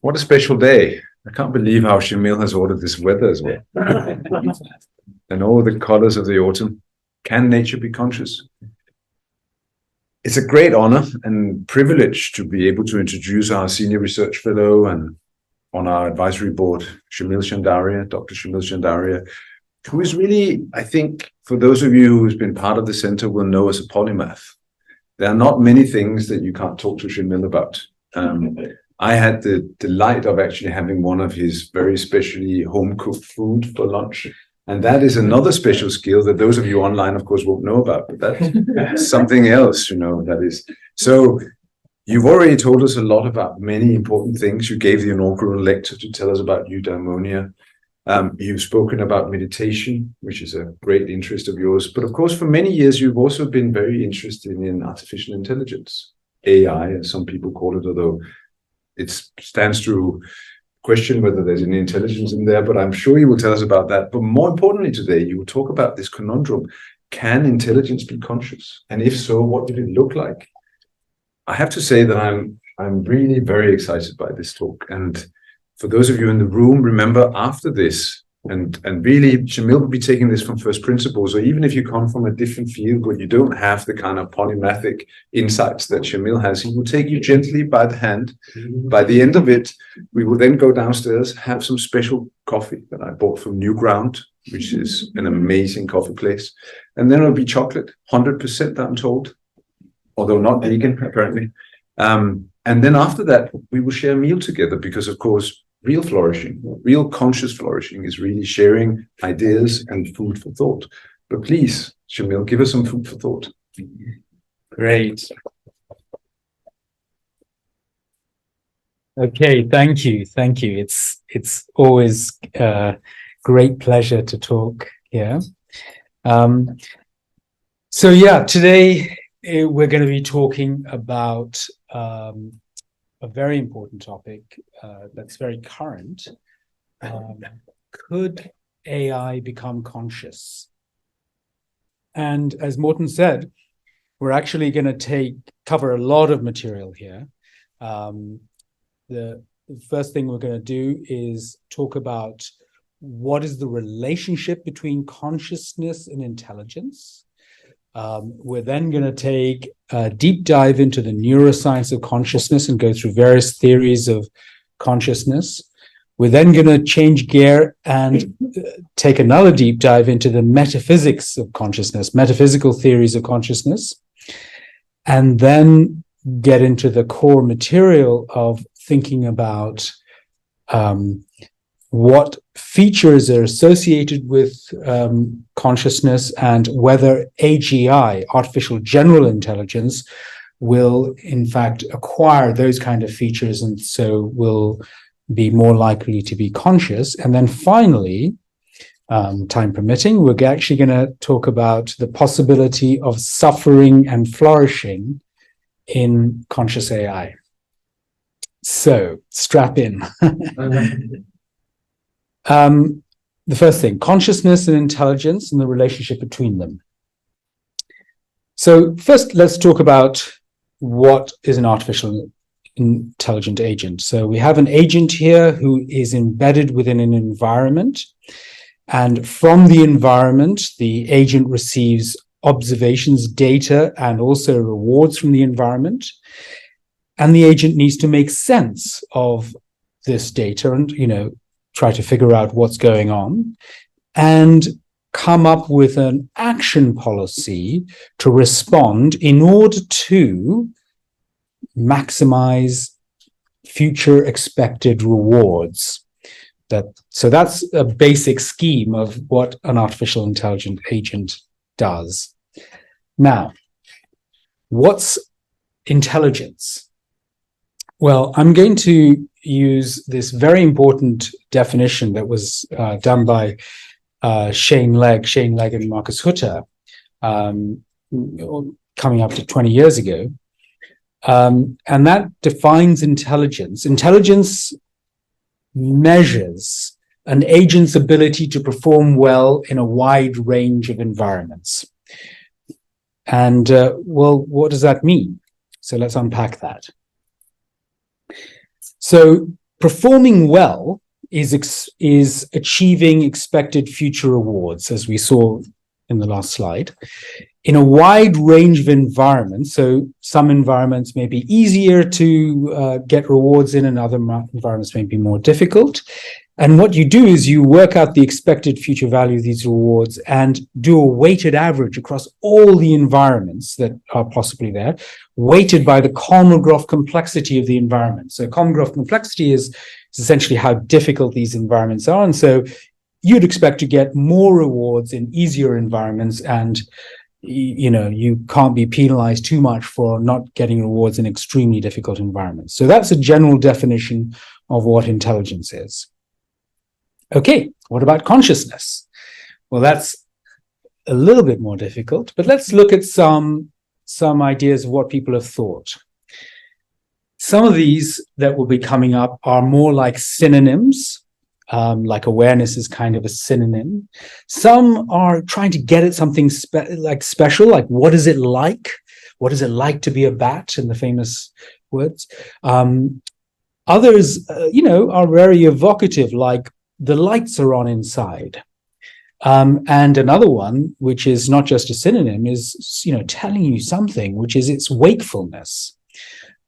What a special day. I can't believe how Shamil has ordered this weather as well. And all the colors of the autumn. Can nature be conscious? It's a great honor and privilege to be able to introduce our senior research fellow and on our advisory board, Shamil Chandaria, Dr. Shamil Chandaria, who is really, I think, for those of you who's been part of the center will know as a polymath. There are not many things that you can't talk to Shamil about. I had the delight of actually having one of his very specially home-cooked food for lunch. And that is another special skill that those of you online, of course, won't know about. But that's something else, that is. So you've already told us a lot about many important things. You gave the inaugural lecture to tell us about Eudaimonia. You've spoken about meditation, which is a great interest of yours. But of course, for many years, you've also been very interested in artificial intelligence, AI, as some people call it, although it stands to question whether there's any intelligence in there, but I'm sure you will tell us about that. But more importantly today, you will talk about this conundrum. Can intelligence be conscious? And if so, what did it look like? I have to say that I'm really very excited by this talk. And for those of you in the room, remember after this, and really, Shamil will be taking this from first principles, or even if you come from a different field where you don't have the kind of polymathic insights that Shamil has, he will take you gently by the hand. By the end of it, we will then go downstairs, have some special coffee that I bought from New Ground, which is an amazing coffee place. And then it'll be chocolate, 100% I'm told, although not vegan, apparently. And then after that, we will share a meal together because, of course, real flourishing, real conscious flourishing is really sharing ideas and food for thought. But please, Shamil, give us some food for thought. Great. Okay, thank you. Thank you. It's always a great pleasure to talk here. So yeah, today we're going to be talking about a very important topic that's very current. Could AI become conscious? And as Morten said, we're actually going to cover a lot of material here. The first thing we're going to do is talk about what is the relationship between consciousness and intelligence. We're then going to take a deep dive into the neuroscience of consciousness and go through various theories of consciousness. We're then going to change gear and take another deep dive into the metaphysics of consciousness, metaphysical theories of consciousness, and then get into the core material of thinking about what features are associated with consciousness and whether AGI, artificial general intelligence, will in fact acquire those kind of features and so will be more likely to be conscious. And then finally, time permitting, we're actually going to talk about the possibility of suffering and flourishing in conscious AI. So strap in. The first thing, consciousness and intelligence and the relationship between them. So first, let's talk about what is an artificial intelligent agent. So we have an agent here who is embedded within an environment. And from the environment, the agent receives observations, data, and also rewards from the environment. And the agent needs to make sense of this data and, try to figure out what's going on and come up with an action policy to respond in order to maximize future expected rewards. So that's a basic scheme of what an artificial intelligent agent does. Now, what's intelligence? Well, I'm going to use this very important definition that was done by Shane Legg and Marcus Hutter coming up to 20 years ago. And that defines intelligence. Intelligence measures an agent's ability to perform well in a wide range of environments. And, well, what does that mean? So let's unpack that. So performing well is achieving expected future rewards, as we saw in the last slide, in a wide range of environments. So some environments may be easier to get rewards in, and other environments may be more difficult. And what you do is you work out the expected future value of these rewards and do a weighted average across all the environments that are possibly there, weighted by the Kolmogorov complexity of the environment. So Kolmogorov complexity is essentially how difficult these environments are. And so you'd expect to get more rewards in easier environments, and you can't be penalized too much for not getting rewards in extremely difficult environments. So that's a general definition of what intelligence is. Okay, what about consciousness? Well, that's a little bit more difficult, but let's look at some ideas of what people have thought. Some of these that will be coming up are more like synonyms, like awareness is kind of a synonym. Some are trying to get at something special, like what is it like? What is it like to be a bat, in the famous words? Others, are very evocative, like the lights are on inside. And another one, which is not just a synonym, is, telling you something, which is its wakefulness.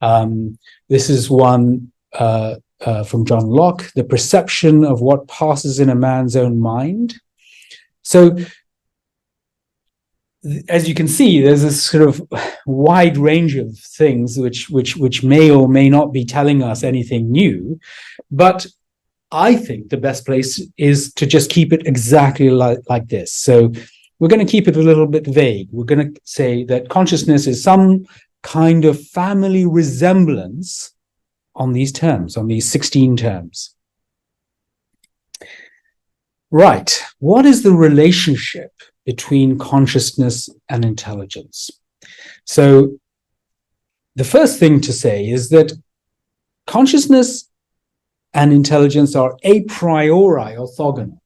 This is one from John Locke, the perception of what passes in a man's own mind. So, as you can see, there's this sort of wide range of things which may or may not be telling us anything new, but I think the best place is to just keep it exactly like this. So we're going to keep it a little bit vague. We're going to say that consciousness is some kind of family resemblance on these terms, on these 16 terms. Right. What is the relationship between consciousness and intelligence? So the first thing to say is that consciousness and intelligence are a priori orthogonal.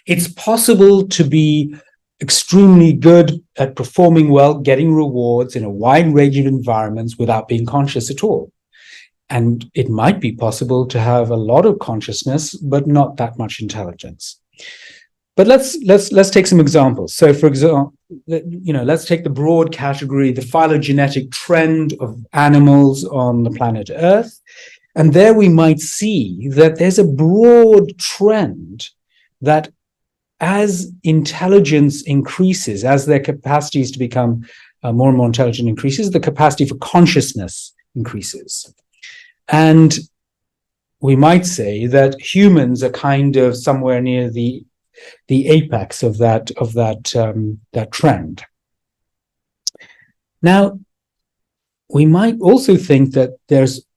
It's possible to be extremely good at performing well, getting rewards in a wide range of environments without being conscious at all. And it might be possible to have a lot of consciousness, but not that much intelligence. But let's take some examples. So, for example, let's take the broad category, the phylogenetic trend of animals on the planet Earth. And there we might see that there's a broad trend that as intelligence increases, as their capacities to become more and more intelligent increases, the capacity for consciousness increases. And we might say that humans are kind of somewhere near the apex of that trend. Now, we might also think that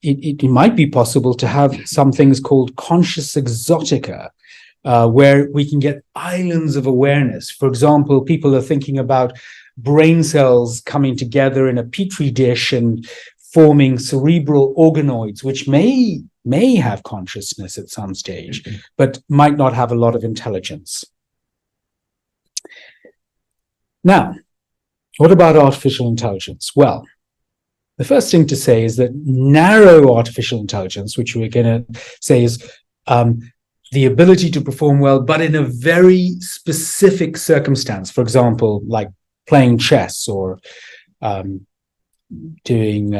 it might be possible to have some things called conscious exotica, where we can get islands of awareness. For example, people are thinking about brain cells coming together in a petri dish and forming cerebral organoids, which may have consciousness at some stage, but might not have a lot of intelligence. Now, what about artificial intelligence? Well, the first thing to say is that narrow artificial intelligence, which we're going to say is the ability to perform well, but in a very specific circumstance, for example, like playing chess or doing,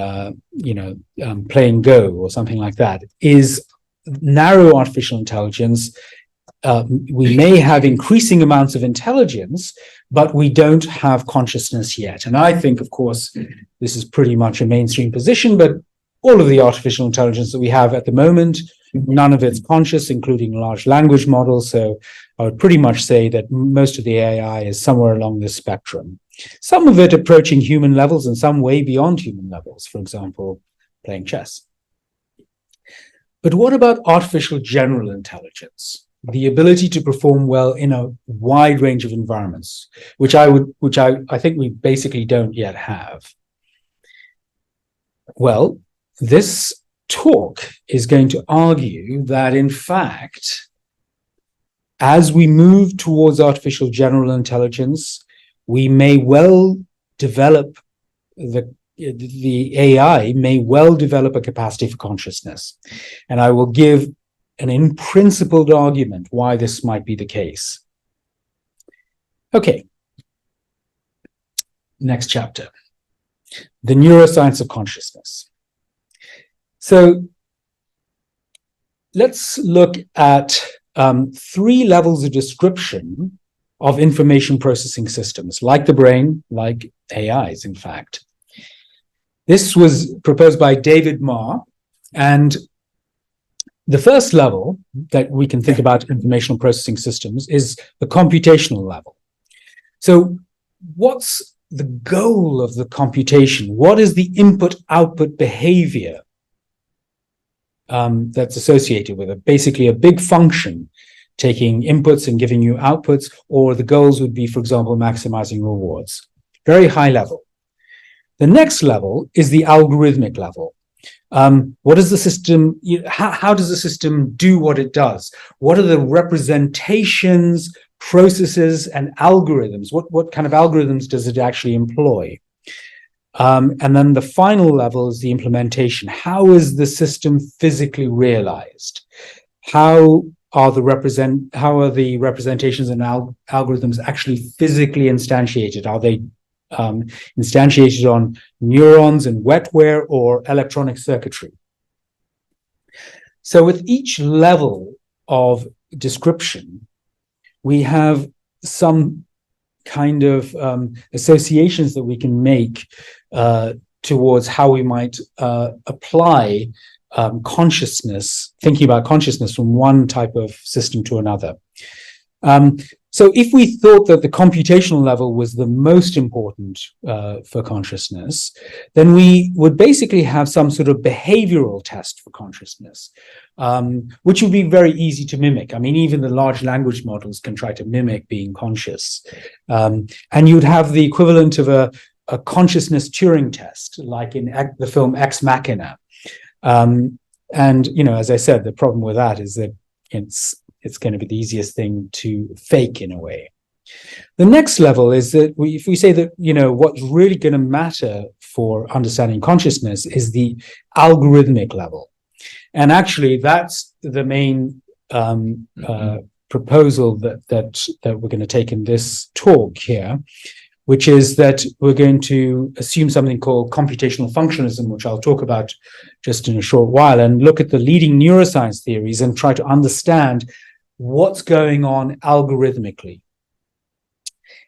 playing Go or something like that, is narrow artificial intelligence. We may have increasing amounts of intelligence, but we don't have consciousness yet. And I think, of course, this is pretty much a mainstream position, but all of the artificial intelligence that we have at the moment, none of it's conscious, including large language models. So I would pretty much say that most of the AI is somewhere along this spectrum. Some of it approaching human levels and some way beyond human levels, for example, playing chess. But what about artificial general intelligence? The ability to perform well in a wide range of environments, which I think we basically don't yet have. Well, this talk is going to argue that, in fact, as we move towards artificial general intelligence, we may well develop the AI may well develop a capacity for consciousness. And I will give an in-principled argument why this might be the case. Okay. Next chapter. The neuroscience of consciousness. So let's look at 3 levels of description of information processing systems, like the brain, like AIs, in fact. This was proposed by David Marr, and the first level that we can think about informational processing systems is the computational level. So what's the goal of the computation? What is the input-output behavior that's associated with it? Basically, a big function taking inputs and giving you outputs, or the goals would be, for example, maximizing rewards. Very high level. The next level is the algorithmic level. What is the system? How does the system do what it does? What are the representations, processes, and algorithms? What kind of algorithms does it actually employ? And then the final level is the implementation. How is the system physically realized? How are the representations and algorithms actually physically instantiated? Are they instantiated on neurons and wetware or electronic circuitry? So with each level of description, we have some kind of associations that we can make towards how we might apply consciousness, thinking about consciousness from one type of system to another. So if we thought that the computational level was the most important for consciousness, then we would basically have some sort of behavioral test for consciousness, which would be very easy to mimic. I mean, even the large language models can try to mimic being conscious. And you'd have the equivalent of a consciousness Turing test, like in the film Ex Machina. And, you know, as I said, the problem with that is that it's going to be the easiest thing to fake in a way. The next level is that if we say that, you know, what's really going to matter for understanding consciousness is the algorithmic level. And actually, that's the main proposal that we're going to take in this talk here, which is that we're going to assume something called computational functionalism, which I'll talk about just in a short while, and look at the leading neuroscience theories and try to understand what's going on algorithmically.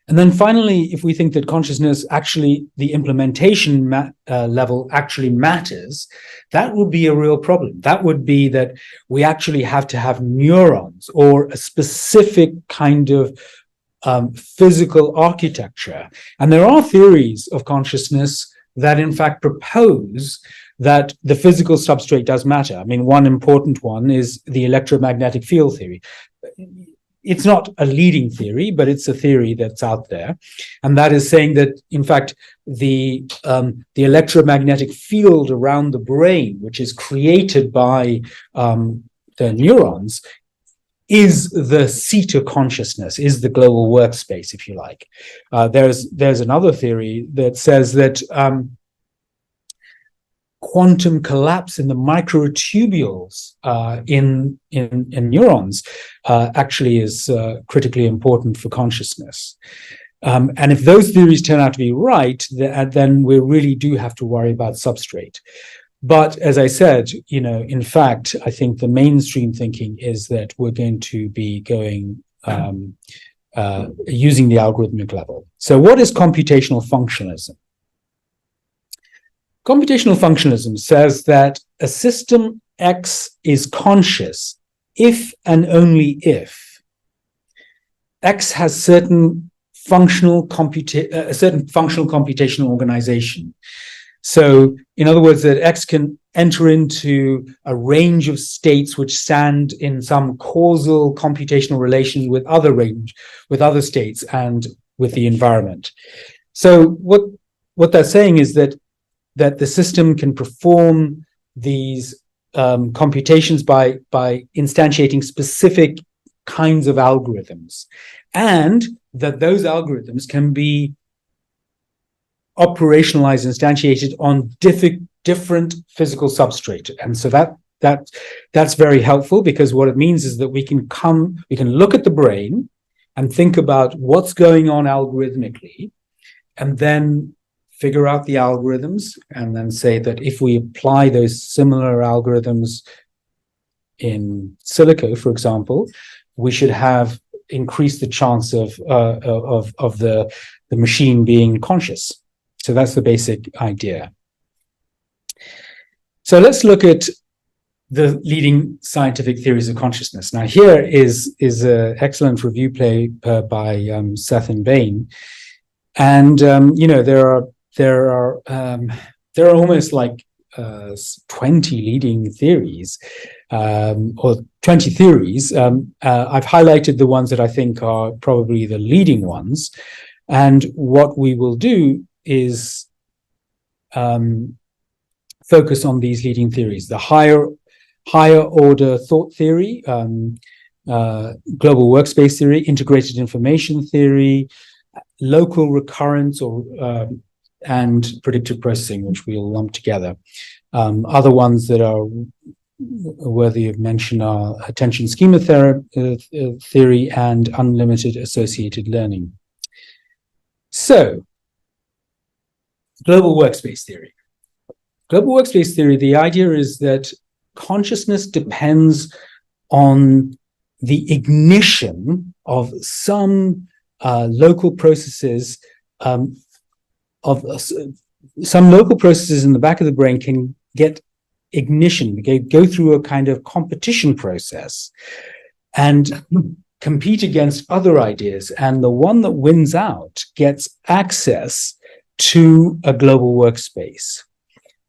And then finally, if we think that consciousness actually, the implementation level actually matters, that would be a real problem. That would be that we actually have to have neurons or a specific kind of physical architecture. And there are theories of consciousness that in fact propose that the physical substrate does matter. I mean, one important one is the electromagnetic field theory. It's not a leading theory, but it's a theory that's out there. And that is saying that, in fact, the electromagnetic field around the brain, which is created by the neurons, is the seat of consciousness, is the global workspace, if you like. There's another theory that says that quantum collapse in the microtubules in neurons actually is critically important for consciousness. And if those theories turn out to be right, then we really do have to worry about substrate. But as I said, you know, in fact, I think the mainstream thinking is that we're going to be going using the algorithmic level. So what is computational functionalism? Computational functionalism says that a system X is conscious if and only if X has certain functional computational organization. So, in other words, that X can enter into a range of states which stand in some causal computational relation with other states and with the environment. So, what they're saying is that the system can perform these computations by instantiating specific kinds of algorithms, and that those algorithms can be operationalized, instantiated on different physical substrate. And so that that's very helpful, because what it means is that we can look at the brain and think about what's going on algorithmically, and then figure out the algorithms, and then say that if we apply those similar algorithms in silico, for example, we should have increased the chance of the machine being conscious. So that's the basic idea. So let's look at the leading scientific theories of consciousness. Now, here is an excellent review paper by Seth and Bain, and there are almost like 20 leading theories, or 20 theories. I've highlighted the ones that I think are probably the leading ones, and what we will do is focus on these leading theories: the higher order thought theory, global workspace theory, integrated information theory, local recurrence, and predictive processing, which we'll lump together. Other ones that are worthy of mention are attention schema theory and unlimited associated learning. So, global workspace theory. Global workspace theory, the idea is that consciousness depends on the ignition of some local processes, some local processes in the back of the brain can get ignition, go through a kind of competition process and compete against other ideas. And the one that wins out gets access to a global workspace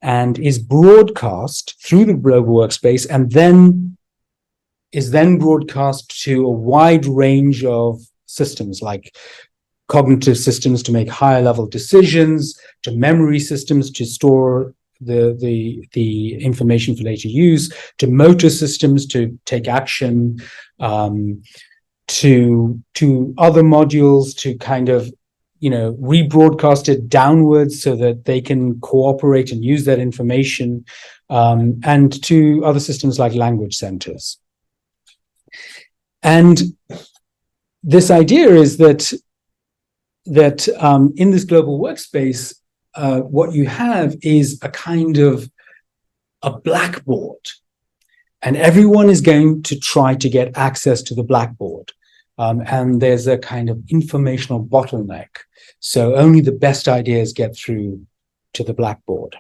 and is broadcast through the global workspace, and then is broadcast to a wide range of systems, like cognitive systems to make higher level decisions, to memory systems to store the information for later use, to motor systems to take action, to other modules to kind of rebroadcast it downwards so that they can cooperate and use that information, and to other systems like language centers. And this idea is that in this global workspace, what you have is a kind of a blackboard, and everyone is going to try to get access to the blackboard. And there's a kind of informational bottleneck. So only the best ideas get through to the blackboard.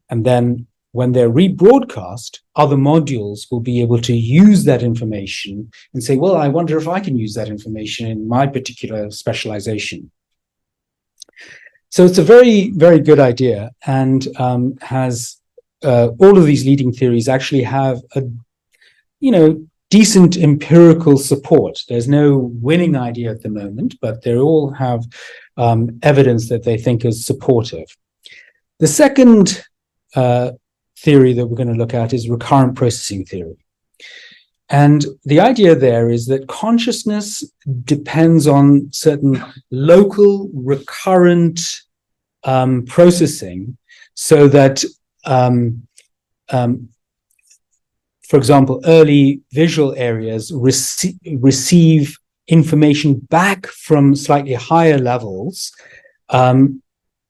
And then when they're rebroadcast, other modules will be able to use that information and say, well, I wonder if I can use that information in my particular specialization. So it's a very, very good idea, and has all of these leading theories actually have a, decent empirical support. There's no winning idea at the moment, but they all have evidence that they think is supportive. The second theory that we're going to look at is recurrent processing theory. And the idea there is that consciousness depends on certain local recurrent processing, so that for example, early visual areas receive information back from slightly higher levels. And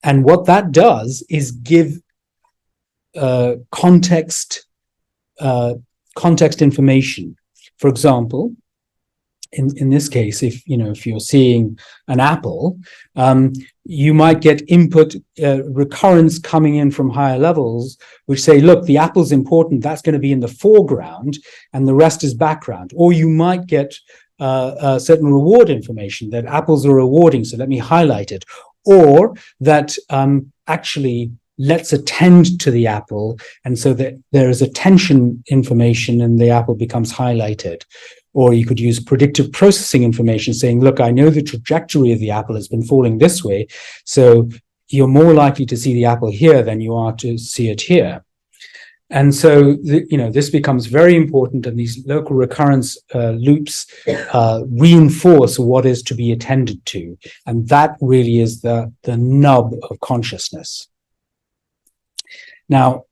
what that does is give context information. For example, in this case, if you're seeing an apple, you might get input recurrence coming in from higher levels, which say, look, the apple's important, that's going to be in the foreground, and the rest is background. Or you might get certain reward information, that apples are rewarding, so let me highlight it. Or that actually, let's attend to the apple, and so that there is attention information and the apple becomes highlighted. Or you could use predictive processing information saying, look, I know the trajectory of the apple has been falling this way, so you're more likely to see the apple here than you are to see it here. And so, this becomes very important, and these local recurrence loops reinforce what is to be attended to. And that really is the nub of consciousness. Now,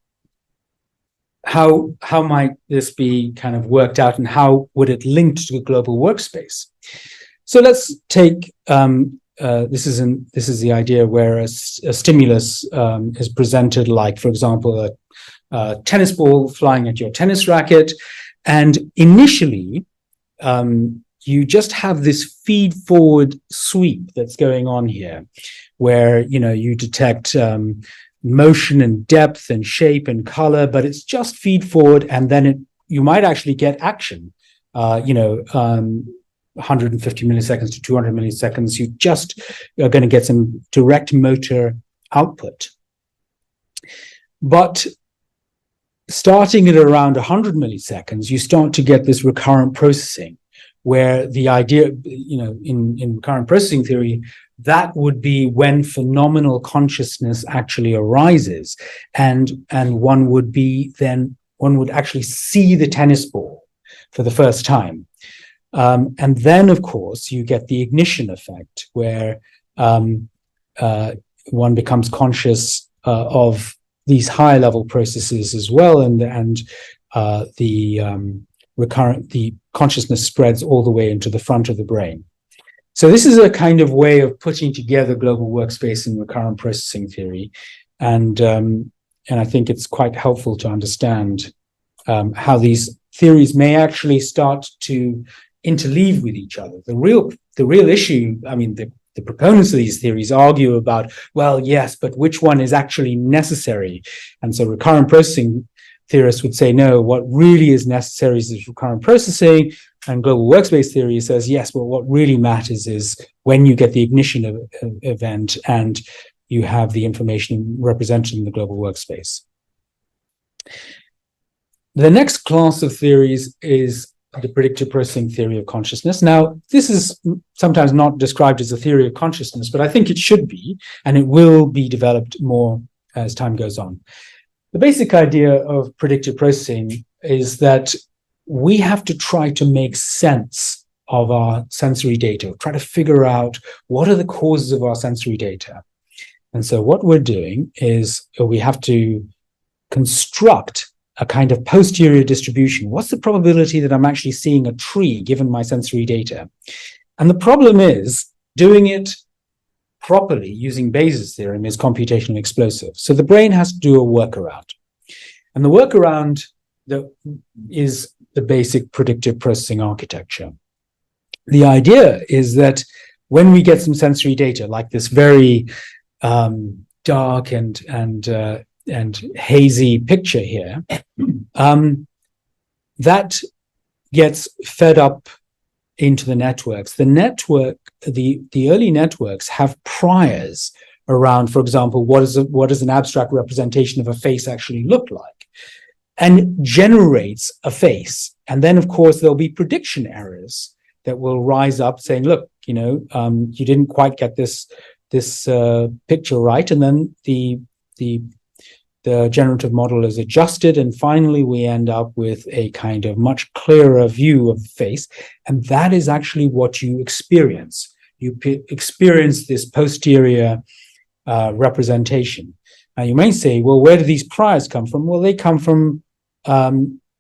how might this be kind of worked out, and how would it link to the global workspace? So let's take this is the idea where a stimulus is presented, like, for example, a tennis ball flying at your tennis racket, and initially you just have this feed forward sweep that's going on here, where you detect motion and depth and shape and color, but it's just feed forward, and then you might actually get action. 150 milliseconds to 200 milliseconds, you just are going to get some direct motor output. But starting at around 100 milliseconds, you start to get this recurrent processing, where the idea, in recurrent processing theory, that would be when phenomenal consciousness actually arises, and one would actually see the tennis ball for the first time. And then, of course, you get the ignition effect, where one becomes conscious of these higher level processes as well, and the consciousness spreads all the way into the front of the brain. So this is a kind of way of putting together global workspace in recurrent processing theory, and I think it's quite helpful to understand how these theories may actually start to interleave with each other. The real issue, I mean, the proponents of these theories argue about, well, yes, but which one is actually necessary? And so recurrent processing theorists would say, no, what really is necessary is recurrent processing, and global workspace theory says, yes, but what really matters is when you get the ignition event and you have the information represented in the global workspace. The next class of theories is the predictive processing theory of consciousness. Now, this is sometimes not described as a theory of consciousness, but I think it should be, and it will be developed more as time goes on. The basic idea of predictive processing is that we have to try to make sense of our sensory data, try to figure out what are the causes of our sensory data. And so what we're doing is we have to construct a kind of posterior distribution. What's the probability that I'm actually seeing a tree given my sensory data? And the problem is, doing it properly using Bayes' theorem is computationally explosive. So the brain has to do a workaround. And the workaround is the basic predictive processing architecture. The idea is that when we get some sensory data, like this very dark and hazy picture here, that gets fed up into the networks. The early networks have priors around, for example, what does an abstract representation of a face actually look like, and generates a face. And then, of course, there'll be prediction errors that will rise up saying, look, you didn't quite get this picture right. And then the generative model is adjusted, and finally we end up with a kind of much clearer view of the face. And that is actually what you experience. You experience this posterior representation. Now you may say, well, where do these priors come from? Well, they come from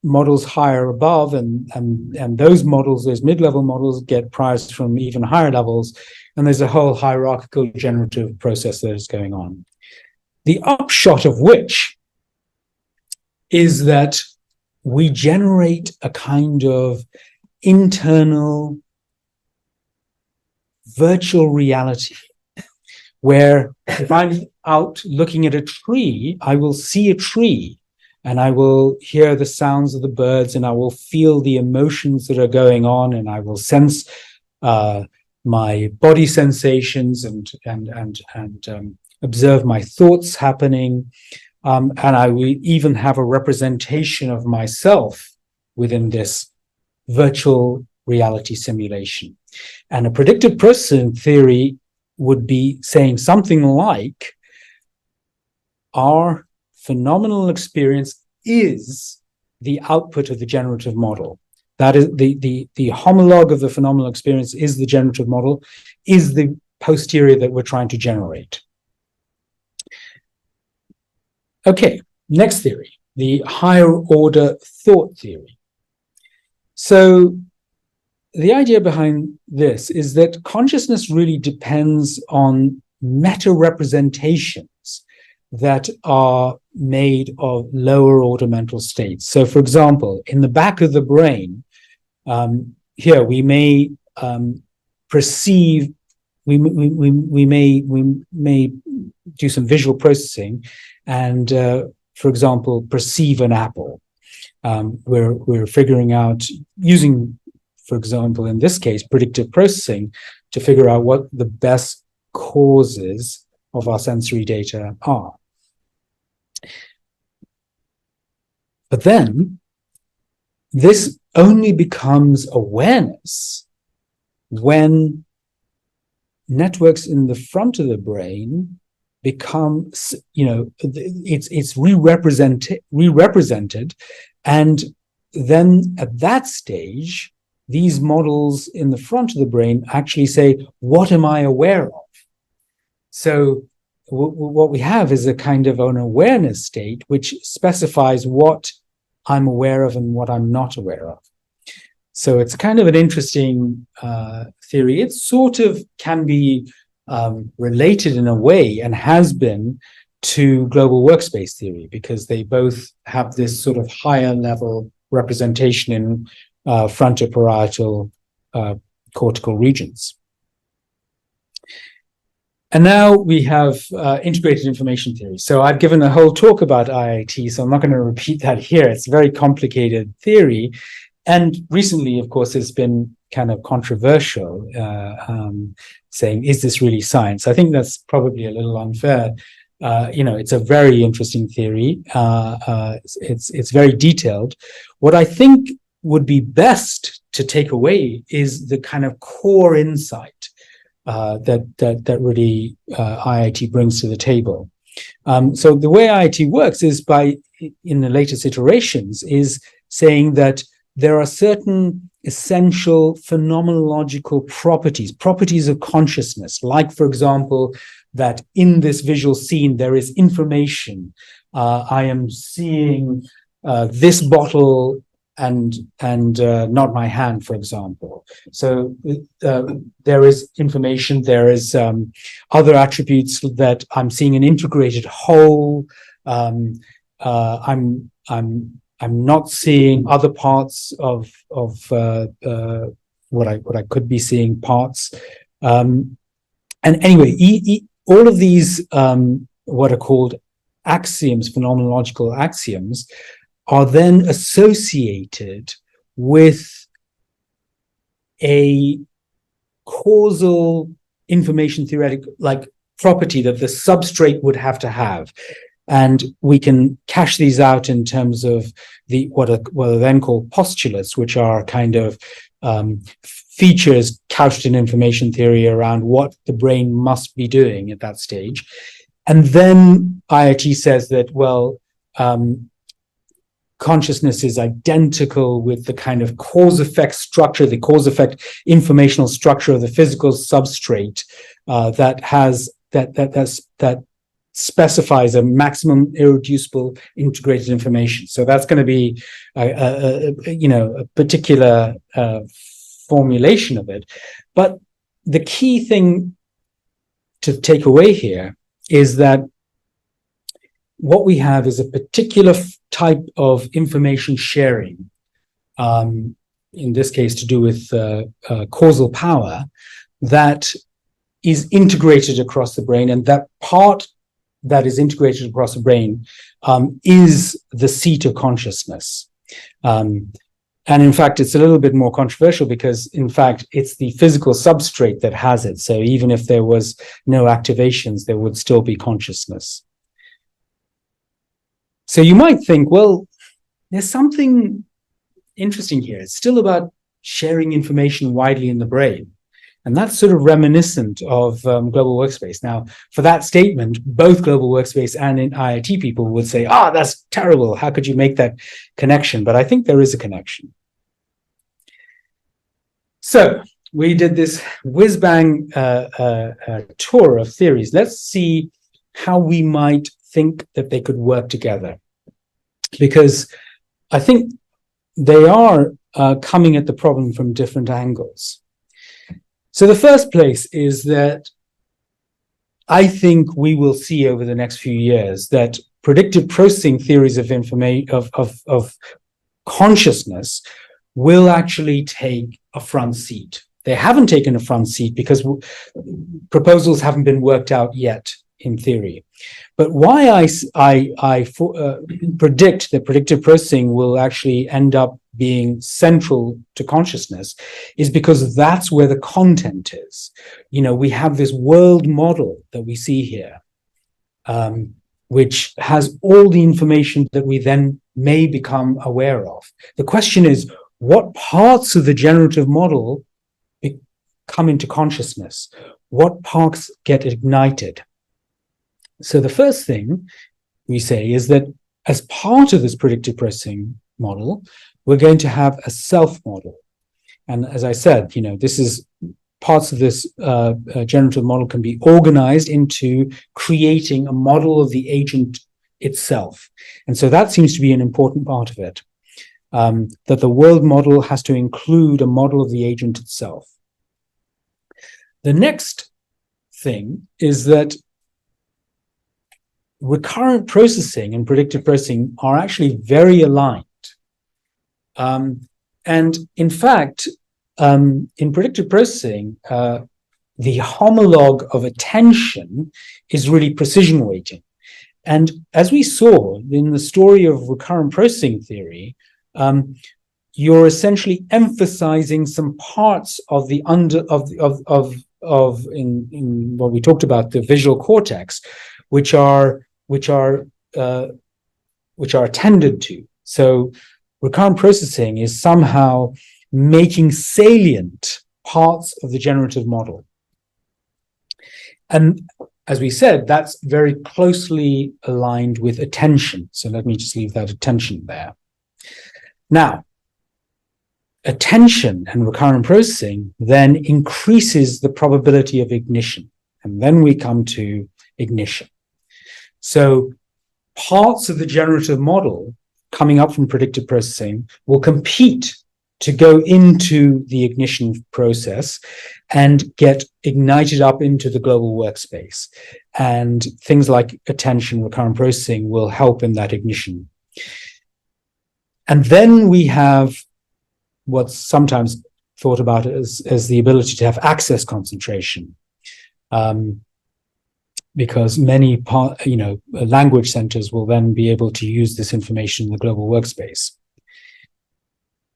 models higher above, and those models, those mid-level models, get priors from even higher levels. And there's a whole hierarchical generative process that is going on. The upshot of which is that we generate a kind of internal virtual reality, where if I'm out looking at a tree, I will see a tree, and I will hear the sounds of the birds, and I will feel the emotions that are going on, and I will sense my body sensations and observe my thoughts happening, and I will even have a representation of myself within this virtual reality simulation. And a predictive processing theory would be saying something like, our phenomenal experience is the output of the generative model. That is the homologue of the phenomenal experience is the generative model, is the posterior that we're trying to generate. Okay, next theory. the higher order thought theory. So the idea behind this is that consciousness really depends on meta representations that are made of lower order mental states. So, for example, in the back of the brain, here we may perceive, we may do some visual processing, and for example, perceive an apple. We're figuring out, using, for example, in this case, predictive processing, to figure out what the best causes of our sensory data are. But then this only becomes awareness when networks in the front of the brain become, it's re-represented, and then at that stage, these models in the front of the brain actually say, what am I aware of? So what we have is a kind of an awareness state which specifies what I'm aware of and what I'm not aware of. So it's kind of an interesting theory. It sort of can be related in a way, and has been, to global workspace theory, because they both have this sort of higher level representation in frontoparietal cortical regions. And now we have integrated information theory. So I've given a whole talk about IIT, so I'm not going to repeat that here. It's a very complicated theory. And recently, of course, it's been kind of controversial, saying, is this really science? I think that's probably a little unfair. It's a very interesting theory. It's very detailed. What I think would be best to take away is the kind of core insight that really IIT brings to the table. So the way IIT works is in the latest iterations, is saying that there are certain essential phenomenological properties of consciousness, like, for example, that in this visual scene there is information. I am seeing this bottle and not my hand, for example. So there is information. There is other attributes that I'm seeing an integrated whole. I'm not seeing other parts of what I could be seeing parts. And anyway, all of these what are called axioms, phenomenological axioms, are then associated with a causal information theoretic like property that the substrate would have to have. And we can cash these out in terms of what are then called postulates, which are kind of features couched in information theory around what the brain must be doing at that stage. And then IIT says that, well, consciousness is identical with the kind of cause-effect structure, the cause-effect informational structure of the physical substrate that specifies a maximum irreducible integrated information. So that's going to be a particular formulation of it. But the key thing to take away here is that what we have is a particular type of information sharing, in this case to do with causal power, that is integrated across the brain, and that part that is integrated across the brain is the seat of consciousness. And in fact, it's a little bit more controversial because, in fact, it's the physical substrate that has it. So even if there was no activations, there would still be consciousness. So you might think, well, there's something interesting here. It's still about sharing information widely in the brain. And that's sort of reminiscent of Global Workspace. Now, for that statement, both Global Workspace and IIT people would say, that's terrible. How could you make that connection? But I think there is a connection. So we did this whiz-bang tour of theories. Let's see how we might think that they could work together. because I think they are coming at the problem from different angles. So the first place is that I think we will see over the next few years that predictive processing theories of information of consciousness will actually take a front seat. They haven't taken a front seat because proposals haven't been worked out yet in theory. But why I predict that predictive processing will actually end up being central to consciousness is because that's where the content is. You know, we have this world model that we see here, which has all the information that we then may become aware of. The question is, what parts of the generative model come into consciousness? What parts get ignited? So the first thing we say is that as part of this predictive processing model, we're going to have a self model. And as I said, you know, this is parts of this generative model can be organized into creating a model of the agent itself. And so that seems to be an important part of it, that the world model has to include a model of the agent itself. The next thing is that recurrent processing and predictive processing are actually very aligned. And in fact, in predictive processing, the homologue of attention is really precision weighting. And as we saw in the story of recurrent processing theory, you're essentially emphasizing some parts of the in what we talked about, the visual cortex, which are attended to. So recurrent processing is somehow making salient parts of the generative model. And as we said, that's very closely aligned with attention. So let me just leave that attention there. Now, attention and recurrent processing then increases the probability of ignition. And then we come to ignition. So parts of the generative model coming up from predictive processing will compete to go into the ignition process and get ignited up into the global workspace. And things like attention, recurrent processing will help in that ignition. And then we have what's sometimes thought about as the ability to have access concentration. Because many language centers will then be able to use this information in the global workspace.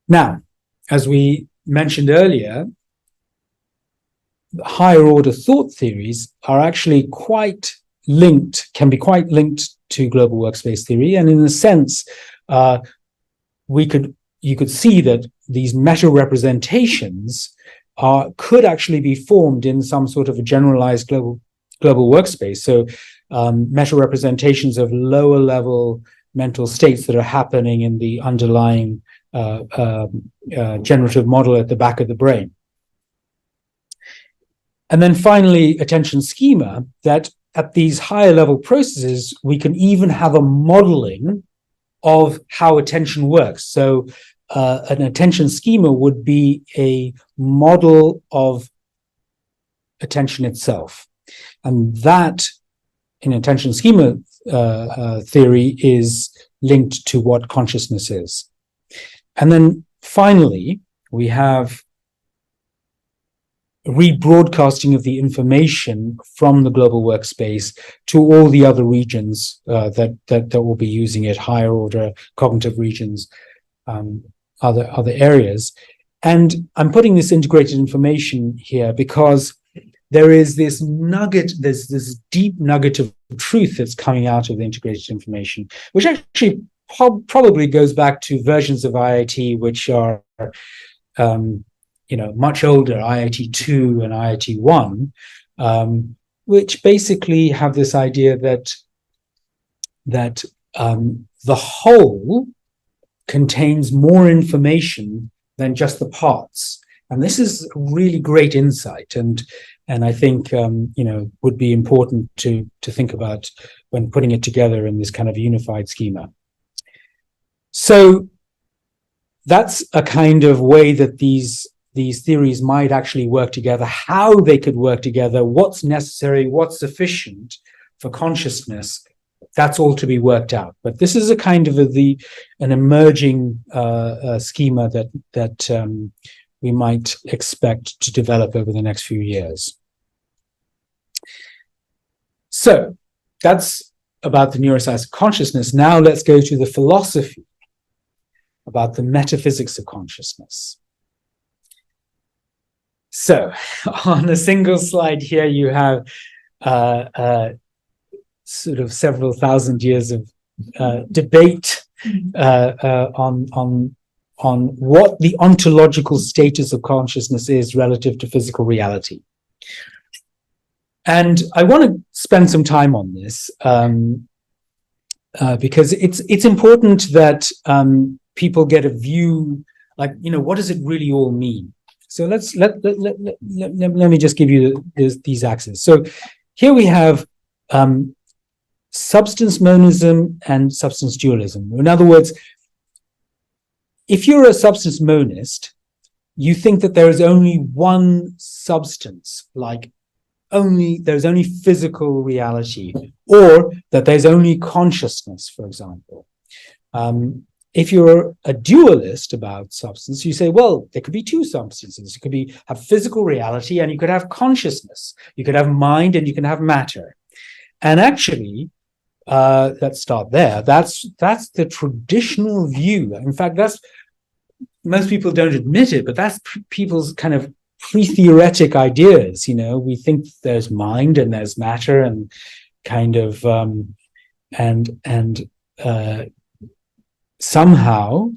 Now, as we mentioned earlier, higher order thought theories are actually quite linked, can be quite linked to global workspace theory. And in a sense, you could see that these meta representations could actually be formed in some sort of a generalized global workspace. So meta representations of lower level mental states that are happening in the underlying generative model at the back of the brain. And then finally, attention schema, that at these higher level processes, we can even have a modeling of how attention works. So an attention schema would be a model of attention itself. And that, in attention schema theory, is linked to what consciousness is. And then finally, we have rebroadcasting of the information from the global workspace to all the other regions that will be using it, higher order cognitive regions, other areas. And I'm putting this integrated information here because there is this nugget, there's this deep nugget of truth that's coming out of the integrated information, which actually probably goes back to versions of IIT which are much older, IIT 2 and IIT 1, which basically have this idea that the whole contains more information than just the parts. And this is a really great insight, and I think would be important to think about when putting it together in this kind of unified schema. So that's a kind of way that these theories might actually work together, how they could work together, what's necessary, what's sufficient for consciousness. That's all to be worked out. But this is a kind of an emerging schema that we might expect to develop over the next few years. So that's about the neuroscience of consciousness. Now let's go to the philosophy about the metaphysics of consciousness. So on a single slide here, you have sort of several thousand years of debate on what the ontological status of consciousness is relative to physical reality. And I want to spend some time on this because it's important that people get a view, like, what does it really all mean? So let me just give you these axes. So here we have substance monism and substance dualism. In other words, if you're a substance monist, you think that there is only one substance, like there's only physical reality, or that there's only consciousness, for example. If you're a dualist about substance, you say, well, there could be two substances. It could have physical reality, and you could have consciousness. You could have mind, and you can have matter. And actually, let's start there. That's the traditional view. In fact, most people don't admit it, but that's people's kind of pre-theoretic ideas. We think there's mind and there's matter, and kind of somehow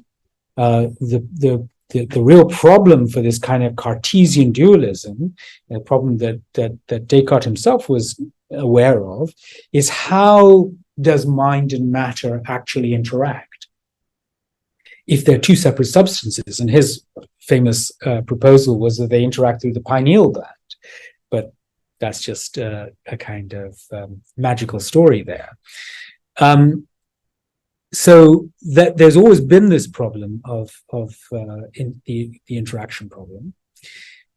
the real problem for this kind of Cartesian dualism, a problem that Descartes himself was aware of, is how does mind and matter actually interact if they're two separate substances? And his famous proposal was that they interact through the pineal gland, but that's just a kind of magical story there. So that there's always been this problem of the interaction problem.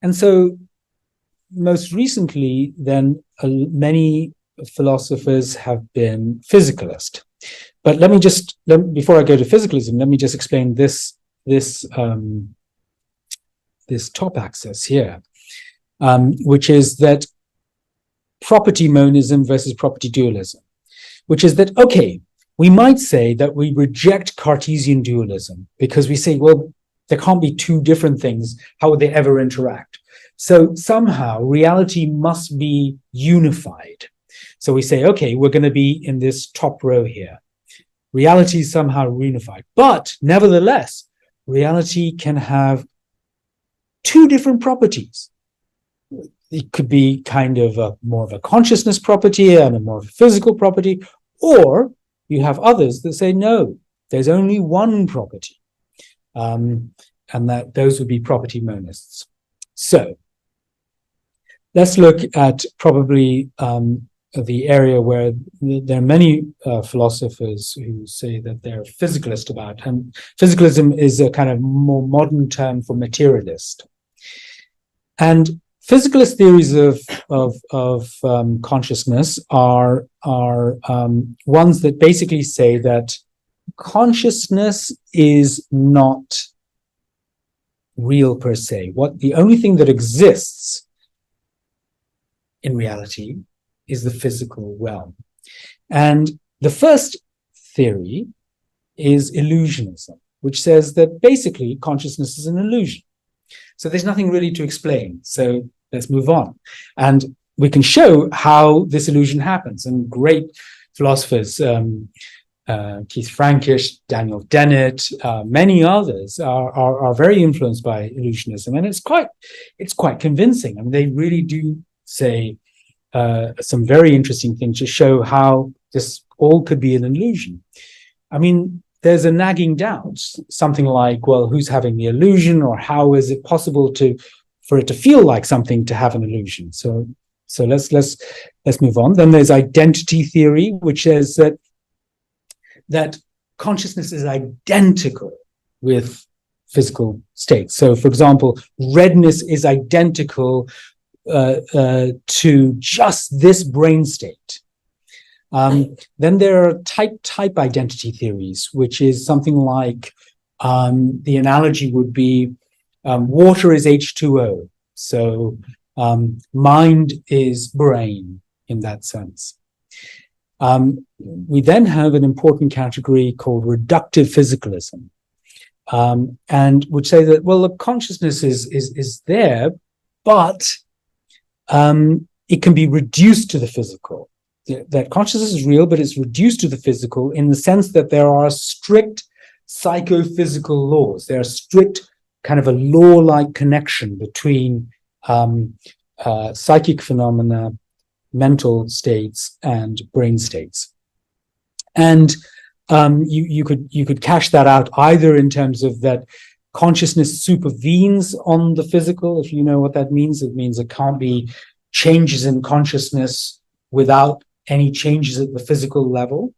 And so most recently, then, many philosophers have been physicalist. But before I go to physicalism, let me just explain this top axis here, which is that property monism versus property dualism, which is that, okay, we might say that we reject Cartesian dualism because we say, well, there can't be two different things. How would they ever interact? So somehow reality must be unified. So we say, okay, we're going to be in this top row here. Reality is somehow unified. But nevertheless, reality can have two different properties. It could be kind of more of a consciousness property and a more of a physical property, or you have others that say, no, there's only one property. And that those would be property monists. So let's look at probably the area where there are many philosophers who say that they're physicalist about. And physicalism is a kind of more modern term for materialist. And physicalist theories of consciousness are ones that basically say that consciousness is not real per se. The only thing that exists in reality is the physical realm. And the first theory is illusionism, which says that basically consciousness is an illusion. So there's nothing really to explain. So let's move on. And we can show how this illusion happens. And great philosophers, Keith Frankish, Daniel Dennett, many others are very influenced by illusionism. And it's quite convincing. I mean, they really do say some very interesting things to show how this all could be an illusion. I mean, there's a nagging doubt, something like, well, who's having the illusion, or how is it possible for it to feel like something to have an illusion? So let's move on. Then there's identity theory, which says that consciousness is identical with physical states. So, for example, redness is identical to just this brain state. Then there are type identity theories, which is something like the analogy would be water is H2O. So mind is brain in that sense. We then have an important category called reductive physicalism, and would say that, well, the consciousness is there, but it can be reduced to the physical. That consciousness is real, but it's reduced to the physical in the sense that there are strict psychophysical laws. There are strict kind of a law-like connection between psychic phenomena, mental states, and brain states. And you could cash that out either in terms of that consciousness supervenes on the physical. If you know what that means, it means it can't be changes in consciousness without any changes at the physical level,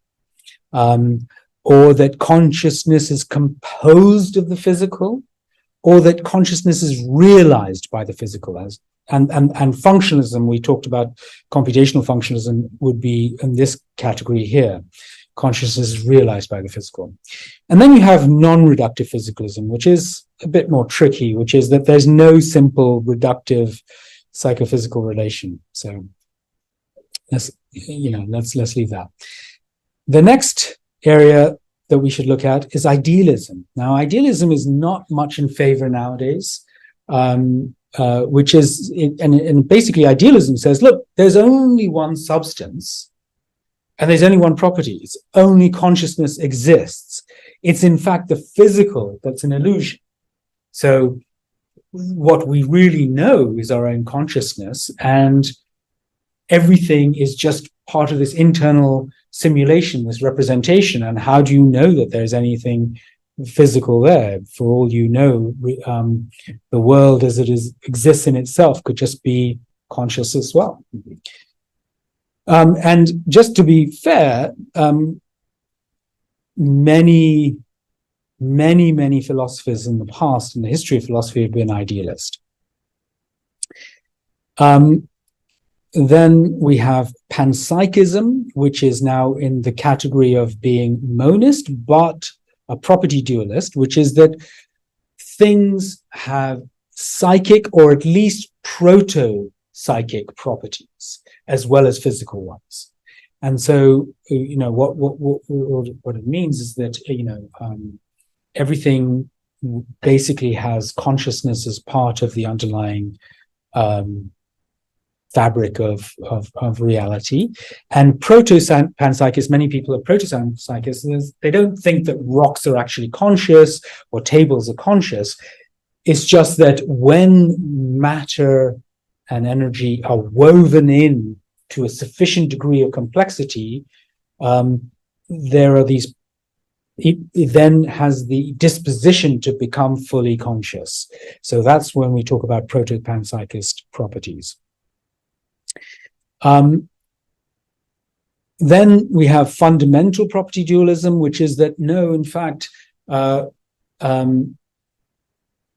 or that consciousness is composed of the physical, or that consciousness is realized by the physical. And functionalism, we talked about computational functionalism, would be in this category here. Consciousness is realized by the physical. And then you have non-reductive physicalism, which is a bit more tricky, which is that there's no simple reductive psychophysical relation. So let's leave that. The next area that we should look at is idealism. Now, idealism is not much in favor nowadays, which is, and basically idealism says, look, there's only one substance and there's only one property. It's only consciousness exists. It's in fact the physical that's an illusion. So what we really know is our own consciousness, and everything is just part of this internal simulation, this representation. And how do you know that there's anything physical there? For all you know, the world as it exists in itself could just be conscious as well. And just to be fair, many philosophers in the past, in the history of philosophy, have been idealist. Then we have panpsychism, which is now in the category of being monist, but a property dualist, which is that things have psychic or at least proto-psychic properties as well as physical ones. And so, what it means is that, everything basically has consciousness as part of the underlying fabric of reality. And proto-panpsychists, many people are proto-panpsychists, they don't think that rocks are actually conscious or tables are conscious. It's just that when matter and energy are woven in to a sufficient degree of complexity, there are these, it then has the disposition to become fully conscious. So that's when we talk about proto-panpsychist properties. Then we have fundamental property dualism, which is that no, in fact,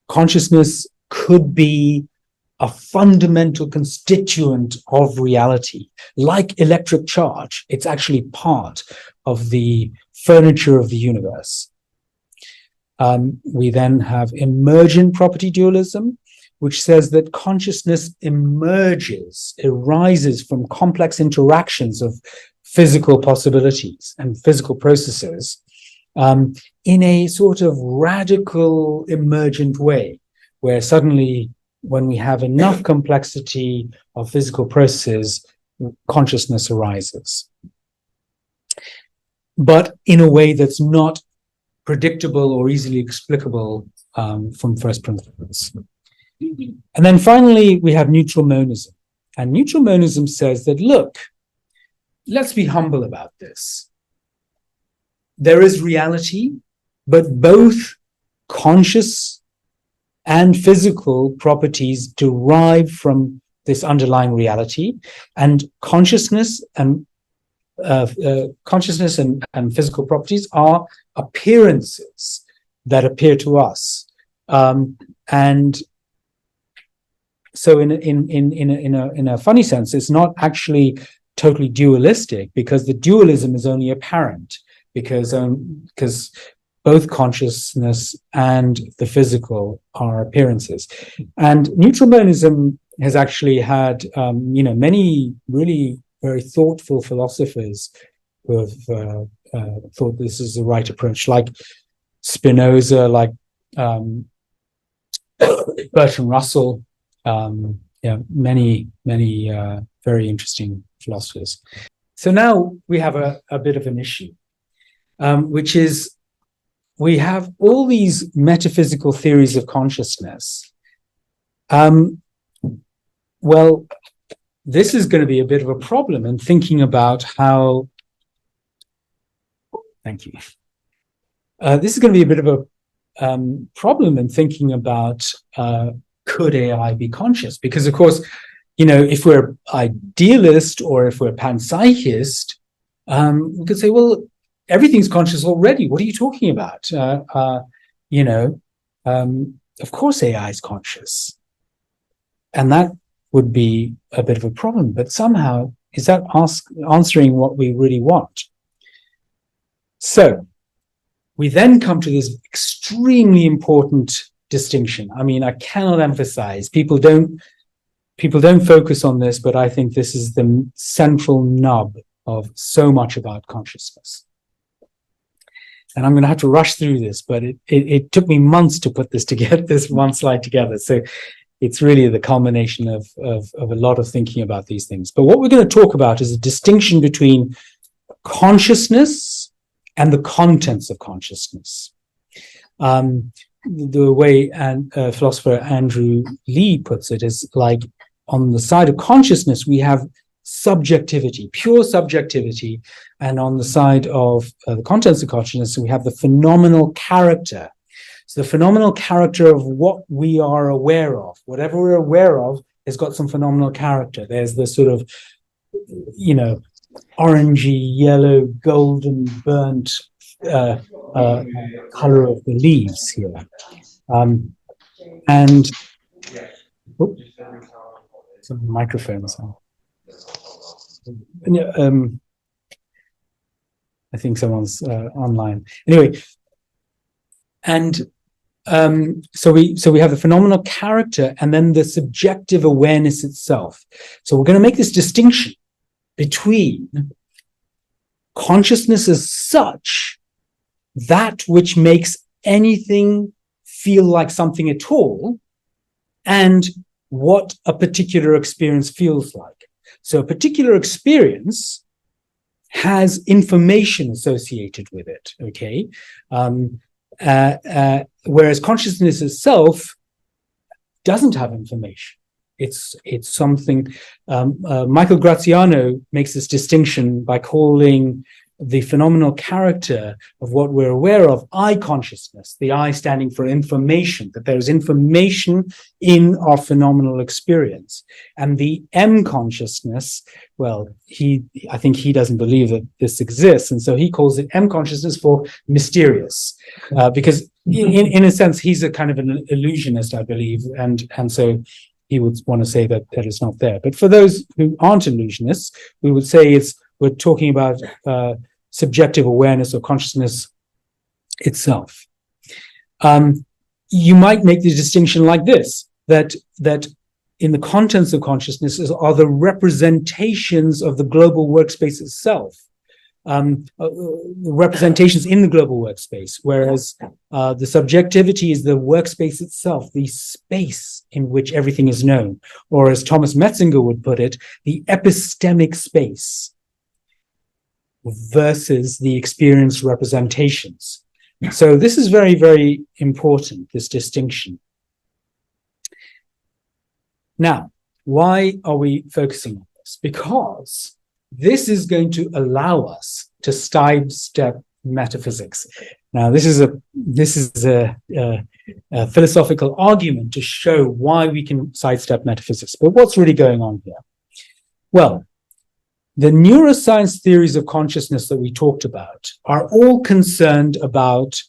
consciousness could be a fundamental constituent of reality. Like electric charge, it's actually part of the furniture of the universe. We then have emergent property dualism, which says that consciousness arises from complex interactions of physical possibilities and physical processes in a sort of radical emergent way, where suddenly, when we have enough complexity of physical processes, consciousness arises. But in a way that's not predictable or easily explicable from first principles. And then finally, we have neutral monism. And neutral monism says that, look, let's be humble about this. There is reality, but both conscious and physical properties derive from this underlying reality. And consciousness and consciousness and physical properties are appearances that appear to us, and so in a funny sense, it's not actually totally dualistic, because the dualism is only apparent, because both consciousness and the physical are appearances. And neutral monism has actually had many really very thoughtful philosophers who have thought this is the right approach, like Spinoza, like Bertrand Russell, many very interesting philosophers. So now we have a bit of an issue, which is we have all these metaphysical theories of consciousness. Well, this is going to be a bit of a problem in thinking about how. Thank you. This is going to be a bit of a problem in thinking about could AI be conscious? Because, of course, if we're idealist or if we're panpsychist, we could say, well, everything's conscious already. What are you talking about? Of course AI is conscious. And that would be a bit of a problem. But somehow, is that answering what we really want? So we then come to this extremely important distinction. I mean, I cannot emphasize, people don't focus on this, but I think this is the central nub of so much about consciousness. And I'm going to have to rush through this, but it took me months to put this together, this one slide together. So it's really the culmination of a lot of thinking about these things. But what we're going to talk about is a distinction between consciousness and the contents of consciousness. The way philosopher Andrew Lee puts it is like, on the side of consciousness, we have subjectivity, pure subjectivity, and on the side of the contents of consciousness, we have the phenomenal character. So the phenomenal character of what we are aware of, whatever we're aware of, has got some phenomenal character. There's the sort of, orangey, yellow, golden, burnt color of the leaves here. And some microphones. I think someone's online. Anyway, and so we have the phenomenal character and then the subjective awareness itself. So we're going to make this distinction between consciousness as such, that which makes anything feel like something at all, and what a particular experience feels like. So a particular experience has information associated with it, okay? Whereas consciousness itself doesn't have information. It's something. Michael Graziano makes this distinction by calling the phenomenal character of what we're aware of I consciousness, the I standing for information, that there's information in our phenomenal experience. And the M consciousness, well, I think he doesn't believe that this exists, and so he calls it M consciousness for mysterious, because in a sense he's a kind of an illusionist, I believe, and so he would want to say that it's not there. But for those who aren't illusionists, we would say we're talking about subjective awareness or consciousness itself. You might make the distinction like this, that in the contents of consciousness are the representations of the global workspace itself, the representations in the global workspace, whereas the subjectivity is the workspace itself, the space in which everything is known, or as Thomas Metzinger would put it, the epistemic space versus the experienced representations. So this is very, very important, this distinction. Now, why are we focusing on this? Because this is going to allow us to sidestep metaphysics. Now, this is a philosophical argument to show why we can sidestep metaphysics. But what's really going on here? Well, the neuroscience theories of consciousness that we talked about are all concerned about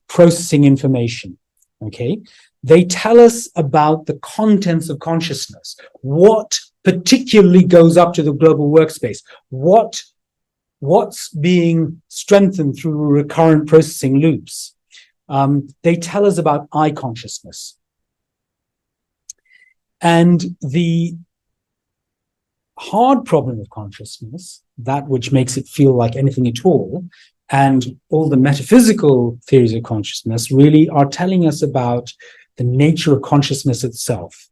processing information, okay? They tell us about the contents of consciousness, what particularly goes up to the global workspace, what's being strengthened through recurrent processing loops. They tell us about I consciousness. And the hard problem of consciousness, that which makes it feel like anything at all, and all the metaphysical theories of consciousness really are telling us about the nature of consciousness itself.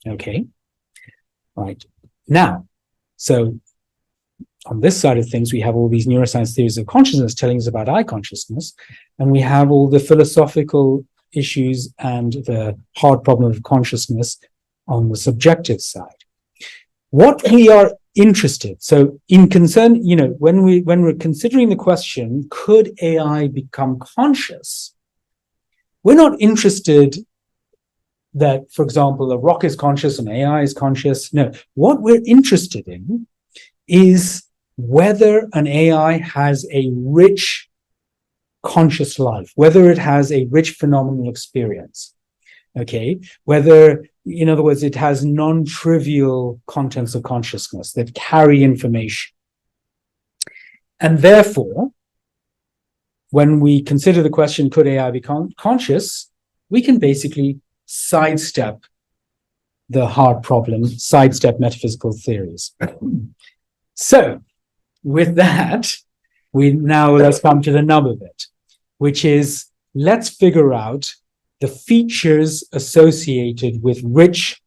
Okay, right. Now, so on this side of things, we have all these neuroscience theories of consciousness telling us about I consciousness, and we have all the philosophical issues and the hard problem of consciousness on the subjective side. What we are interested, so in concern, when we're considering the question, could AI become conscious? We're not interested that, for example, a rock is conscious and AI is conscious. No, what we're interested in is whether an AI has a rich conscious life, whether it has a rich phenomenal experience, okay? Whether, in other words, it has non-trivial contents of consciousness that carry information. And therefore, when we consider the question, could AI be conscious, we can basically sidestep the hard problem, sidestep metaphysical theories. So, with that, let's come to the nub of it, which is, let's figure out the features associated with rich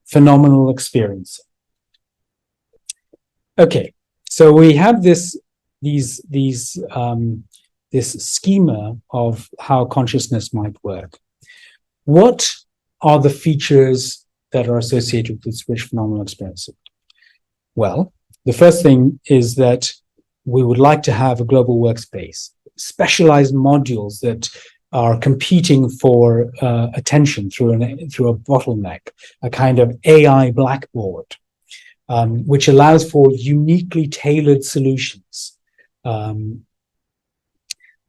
phenomenal experience. Okay, so we have this schema of how consciousness might work. What are the features that are associated with this rich phenomenal experience? Well, the first thing is that we would like to have a global workspace, specialized modules that are competing for attention through a bottleneck, a kind of AI blackboard, which allows for uniquely tailored solutions. The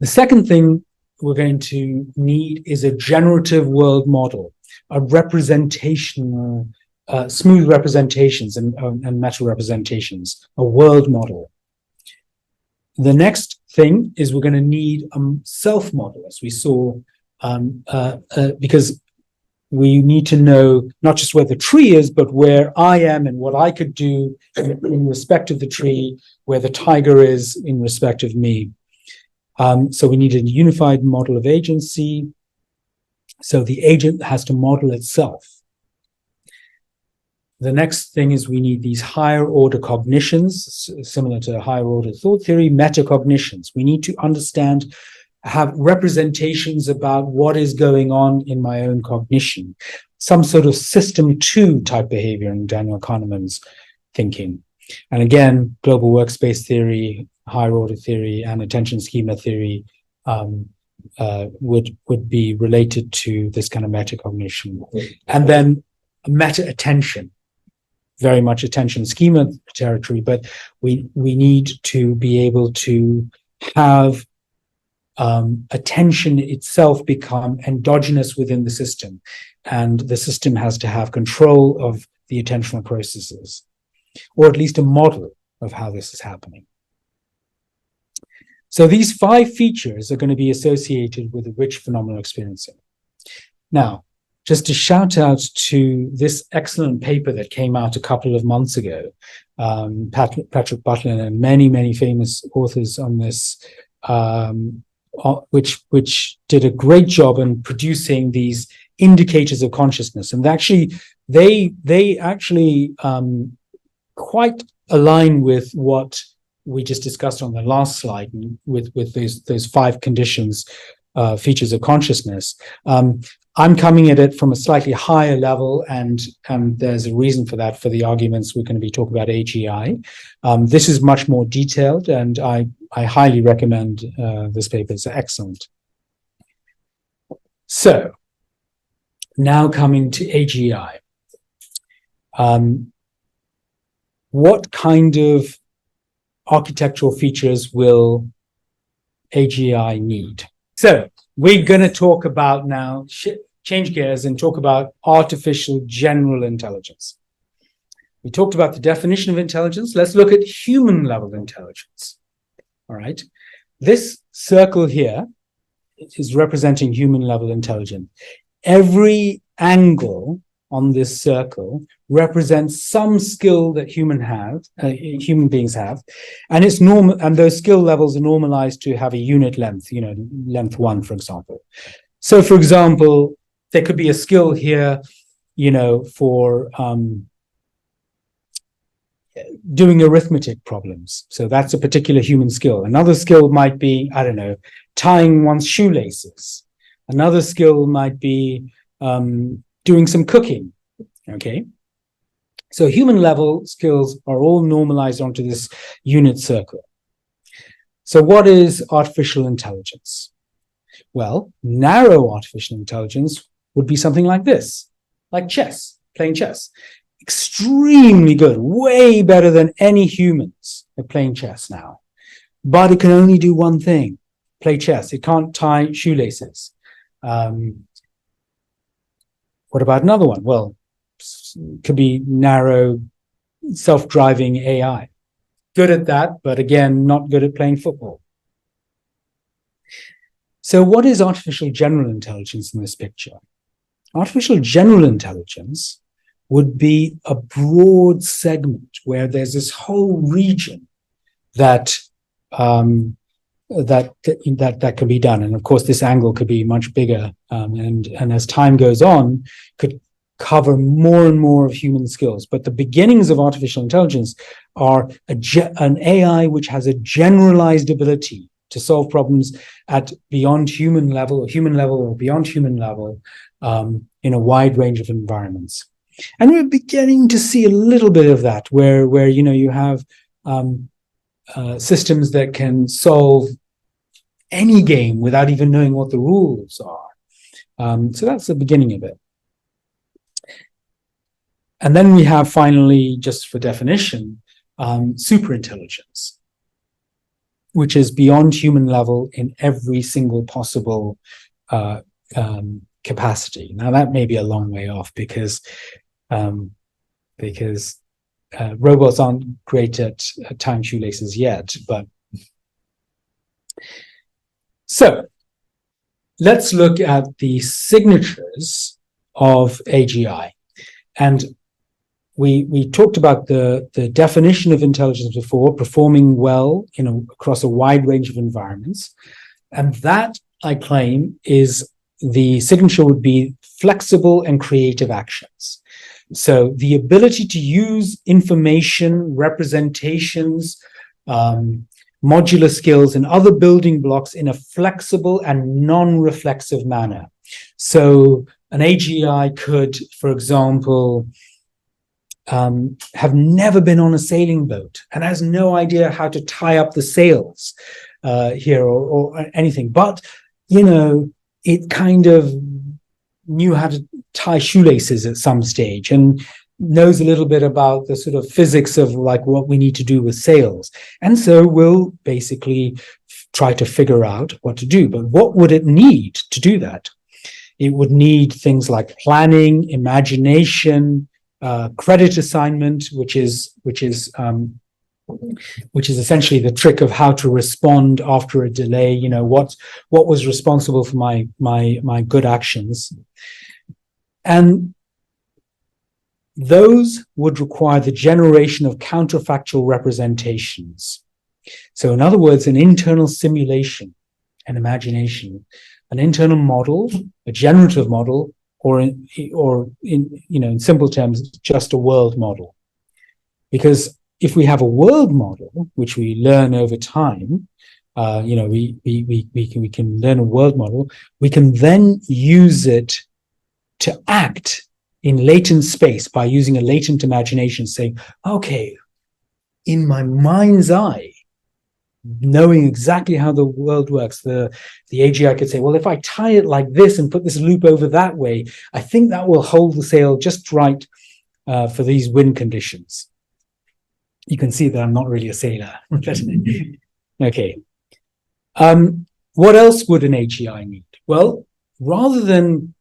second thing we're going to need is a generative world model, a representational, smooth representations and meta representations, a world model. The next thing is we're going to need a self model, as we saw, because we need to know not just where the tree is, but where I am and what I could do in respect of the tree, where the tiger is in respect of me. So we need a unified model of agency. So the agent has to model itself. The next thing is we need these higher order cognitions, similar to higher order thought theory, metacognitions. We need to understand, have representations about what is going on in my own cognition, some sort of system 2 type behavior in Daniel Kahneman's thinking. And again, global workspace theory, higher order theory, and attention schema theory would be related to this kind of metacognition. And then meta attention. Very much attention schema territory, but we need to be able to have attention itself become endogenous within the system, and the system has to have control of the attentional processes, or at least a model of how this is happening. So these 5 features are going to be associated with a rich phenomenal experiencing. Now, just to shout out to this excellent paper that came out a couple of months ago, Patrick Butler and many, many famous authors on this, which did a great job in producing these indicators of consciousness. And actually, they actually quite align with what we just discussed on the last slide with those 5 conditions, features of consciousness. I'm coming at it from a slightly higher level, and there's a reason for that, for the arguments we're going to be talking about AGI. This is much more detailed, and I highly recommend this paper. It's excellent. So, now coming to AGI. what kind of architectural features will AGI need? So we're going to talk about now, change gears and talk about artificial general intelligence. We talked about the definition of intelligence. Let's look at human level intelligence. All right. This circle here is representing human level intelligence. Every angle on this circle represents some skill that human beings have, and it's normal, and those skill levels are normalized to have a unit length, length 1, for example. So, for example, there could be a skill here, for doing arithmetic problems. So that's a particular human skill. Another skill might be, I don't know, tying one's shoelaces. Another skill might be doing some cooking. Okay. So human level skills are all normalized onto this unit circle. So what is artificial intelligence? Well, narrow artificial intelligence would be something like this, like chess, playing chess. Extremely good, way better than any humans at playing chess now. But it can only do one thing, play chess. It can't tie shoelaces. What about another one? Well, it could be narrow, self-driving AI. Good at that, but again, not good at playing football. So what is artificial general intelligence in this picture? Artificial general intelligence would be a broad segment where there's this whole region that can be done. And of course, this angle could be much bigger, and as time goes on, could cover more and more of human skills. But the beginnings of artificial intelligence are an AI which has a generalized ability to solve problems at beyond human level or beyond human level in a wide range of environments. And we're beginning to see a little bit of that, where you have systems that can solve any game without even knowing what the rules are. So that's the beginning of it. And then we have finally, just for definition, superintelligence, which is beyond human level in every single possible capacity. Now that may be a long way off because robots aren't great at tying shoelaces yet. But so let's look at the signatures of AGI. And we talked about the definition of intelligence before, performing well across a wide range of environments. And that, I claim, is the signature would be flexible and creative actions. So the ability to use information, representations, modular skills, and other building blocks in a flexible and non-reflexive manner. So an AGI could, for example, have never been on a sailing boat and has no idea how to tie up the sails here or anything. But, it kind of knew how to tie shoelaces at some stage and knows a little bit about the sort of physics of like what we need to do with sails. And so we'll basically try to figure out what to do. But what would it need to do that? It would need things like planning, imagination, credit assignment, which is essentially the trick of how to respond after a delay. What was responsible for my good actions, and those would require the generation of counterfactual representations. So, in other words, an internal simulation, an imagination, an internal model, a generative model, or in simple terms, just a world model. Because if we have a world model, which we learn over time, we can learn a world model, we can then use it to act in latent space by using a latent imagination, saying, okay, in my mind's eye, knowing exactly how the world works, the AGI could say, well, if I tie it like this and put this loop over that way, I think that will hold the sail just right for these wind conditions. You can see that I'm not really a sailor. Okay. What else would an AGI need? Well, rather than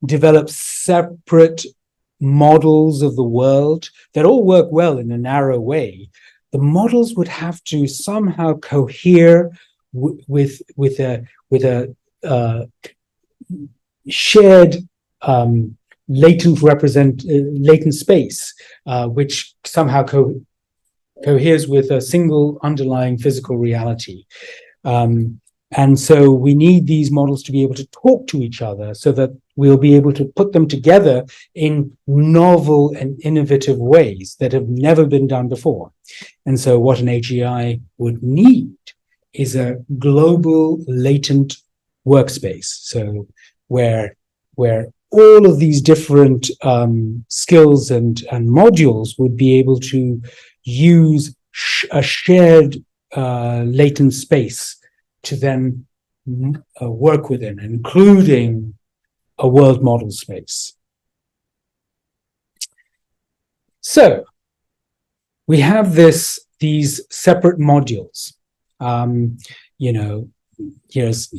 develop separate models of the world that all work well in a narrow way, the models would have to somehow cohere with a shared latent space, which somehow coheres with a single underlying physical reality. And so we need these models to be able to talk to each other so that we'll be able to put them together in novel and innovative ways that have never been done before. And so what an AGI would need is a global latent workspace. So where all of these different skills and modules would be able to use a shared latent space to then work within, including a world model space. So we have these separate modules. Here's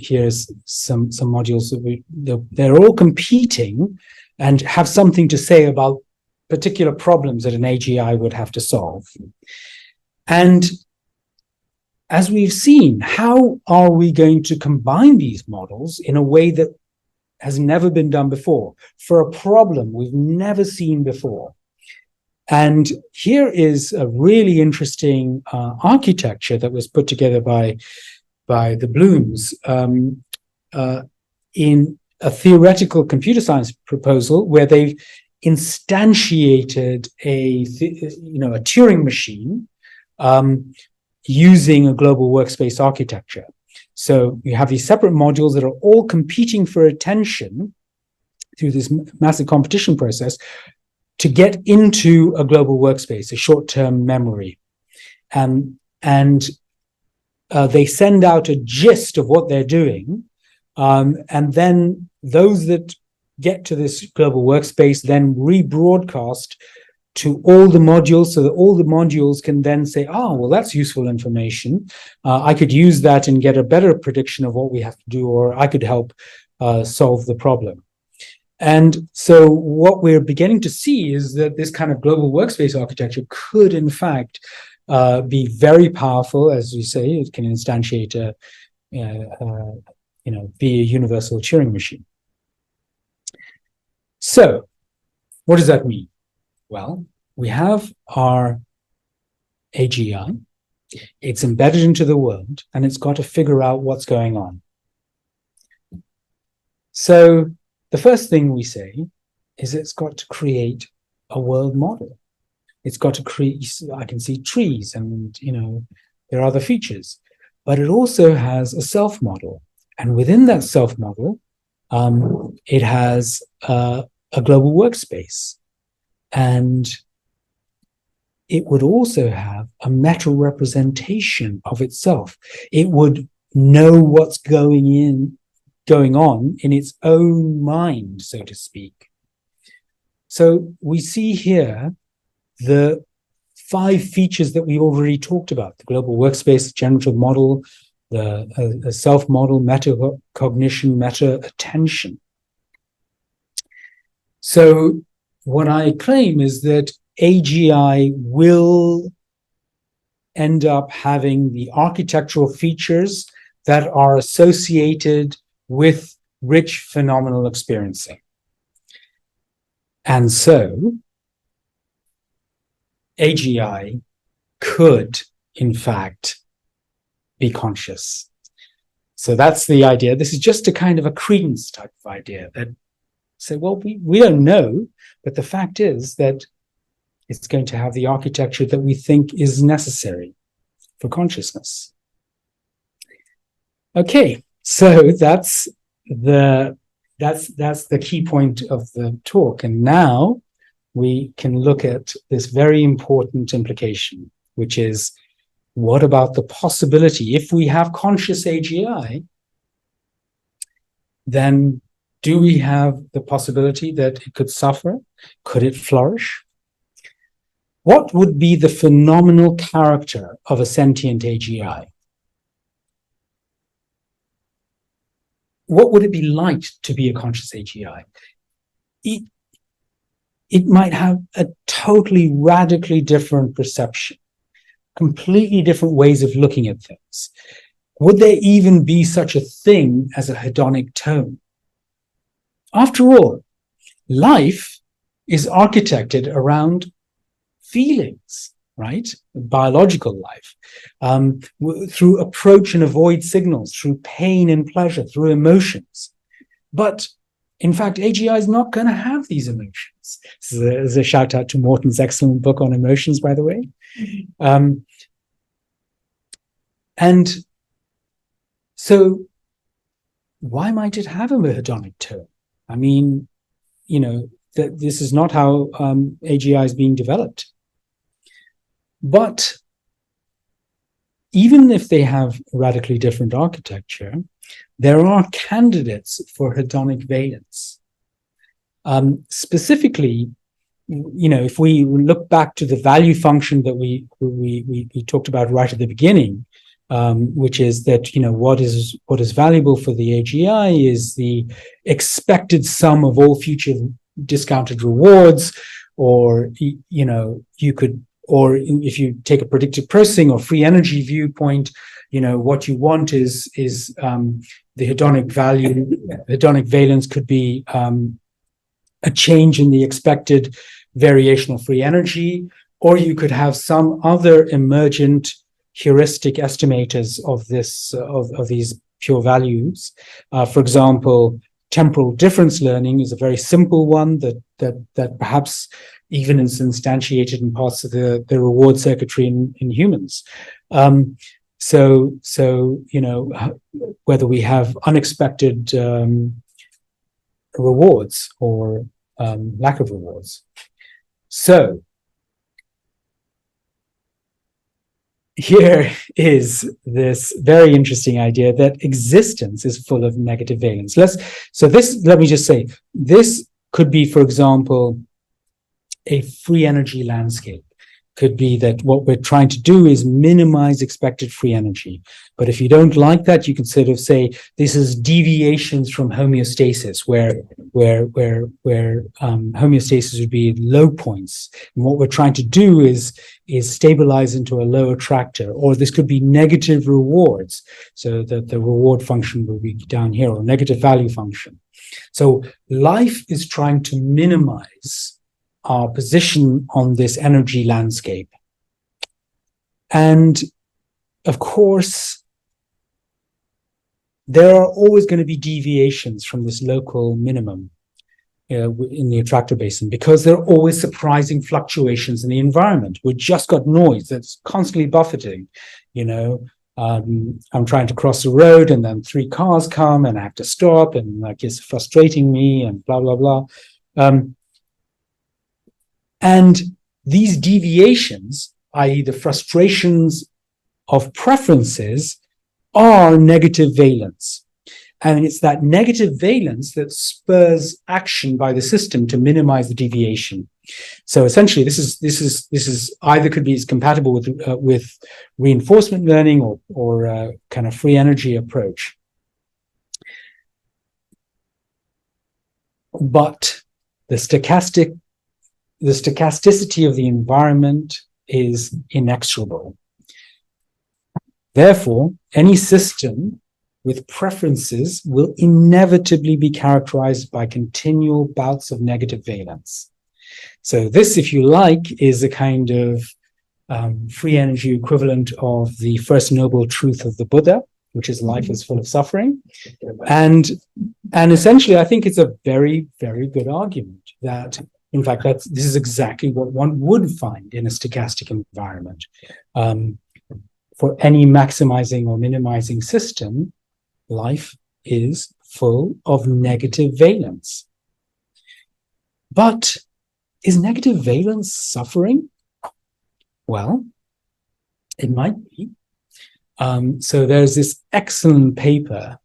some modules that they're all competing and have something to say about particular problems that an AGI would have to solve. And as we've seen, how are we going to combine these models in a way that has never been done before for a problem we've never seen before? And here is a really interesting architecture that was put together by the Blooms in a theoretical computer science proposal where they've instantiated a Turing machine using a global workspace architecture. So you have these separate modules that are all competing for attention through this massive competition process to get into a global workspace, a short-term memory. And they send out a gist of what they're doing. And then those that get to this global workspace then rebroadcast to all the modules so that all the modules can then say, oh, well, that's useful information. I could use that and get a better prediction of what we have to do, or I could help solve the problem. And so what we're beginning to see is that this kind of global workspace architecture could, in fact, be very powerful. As we say, it can instantiate be a universal Turing machine. So what does that mean? Well, we have our AGI, it's embedded into the world, and it's got to figure out what's going on. So the first thing we say is it's got to create a world model. It's got to create, I can see trees and, there are other features, but it also has a self model. And within that self model, it has a global workspace. And it would also have a meta representation of itself. It would know what's going on in its own mind, so to speak. So we see here the 5 features that we already talked about: the global workspace, generative model, the self model, meta cognition, meta attention. So what I claim is that AGI will end up having the architectural features that are associated with rich phenomenal experiencing. And so AGI could, in fact, be conscious. So that's the idea. This is just a kind of a credence type of idea that say, well, we don't know, but the fact is that it's going to have the architecture that we think is necessary for consciousness. Okay, so that's the key point of the talk. And now we can look at this very important implication, which is, what about the possibility, if we have conscious AGI, then do we have the possibility that it could suffer? Could it flourish? what would be the phenomenal character of a sentient AGI? What would it be like to be a conscious AGI? It might have a totally radically different perception, completely different ways of looking at things. Would there even be such a thing as a hedonic tone? After all, life is architected around feelings, right? Biological life, through approach and avoid signals, through pain and pleasure, through emotions. But in fact, AGI is not going to have these emotions. This is a shout out to Morton's excellent book on emotions, by the way. And so why might it have a hedonic tone? I mean, you know, that this is not how AGI is being developed. But even if they have radically different architecture, there are candidates for hedonic valence. Specifically, you know, if we look back to the value function that we talked about right at the beginning, which is that, you know, what is valuable for the AGI is the expected sum of all future discounted rewards, or, you know, you could, or if you take a predictive processing or free energy viewpoint, you know, what you want is the hedonic value, hedonic valence could be a change in the expected variation of free energy, or you could have some other emergent heuristic estimators of this of these pure values. For example, temporal difference learning is a very simple one that perhaps even is instantiated in parts of the reward circuitry in humans. So you know, whether we have unexpected rewards or lack of rewards. So here is this very interesting idea that existence is full of negative valence. Let me just say, this could be, for example, a free energy landscape. Could be that what we're trying to do is minimize expected free energy. But if you don't like that, you can sort of say this is deviations from homeostasis, where homeostasis would be low points. And what we're trying to do is stabilize into a low attractor. Or this could be negative rewards, so that the reward function will be down here, or negative value function. So life is trying to minimize our position on this energy landscape. And of course, there are always going to be deviations from this local minimum in the attractor basin, because there are always surprising fluctuations in the environment. We've just got noise that's constantly buffeting. You know, I'm trying to cross the road and then 3 cars come and I have to stop, and like it's frustrating me and blah, blah, blah. And these deviations, i.e. the frustrations of preferences, are negative valence. And it's that negative valence that spurs action by the system to minimize the deviation. So essentially, this is either could be compatible with reinforcement learning or kind of free energy approach. But the stochasticity of the environment is inexorable. Therefore, any system with preferences will inevitably be characterized by continual bouts of negative valence. So this, if you like, is a kind of free energy equivalent of the first noble truth of the Buddha, which is life is full of suffering. And essentially, I think it's a very, very good argument that, in fact, this is exactly what one would find in a stochastic environment. For any maximizing or minimizing system, life is full of negative valence. But is negative valence suffering? Well, it might be. So there's this excellent paper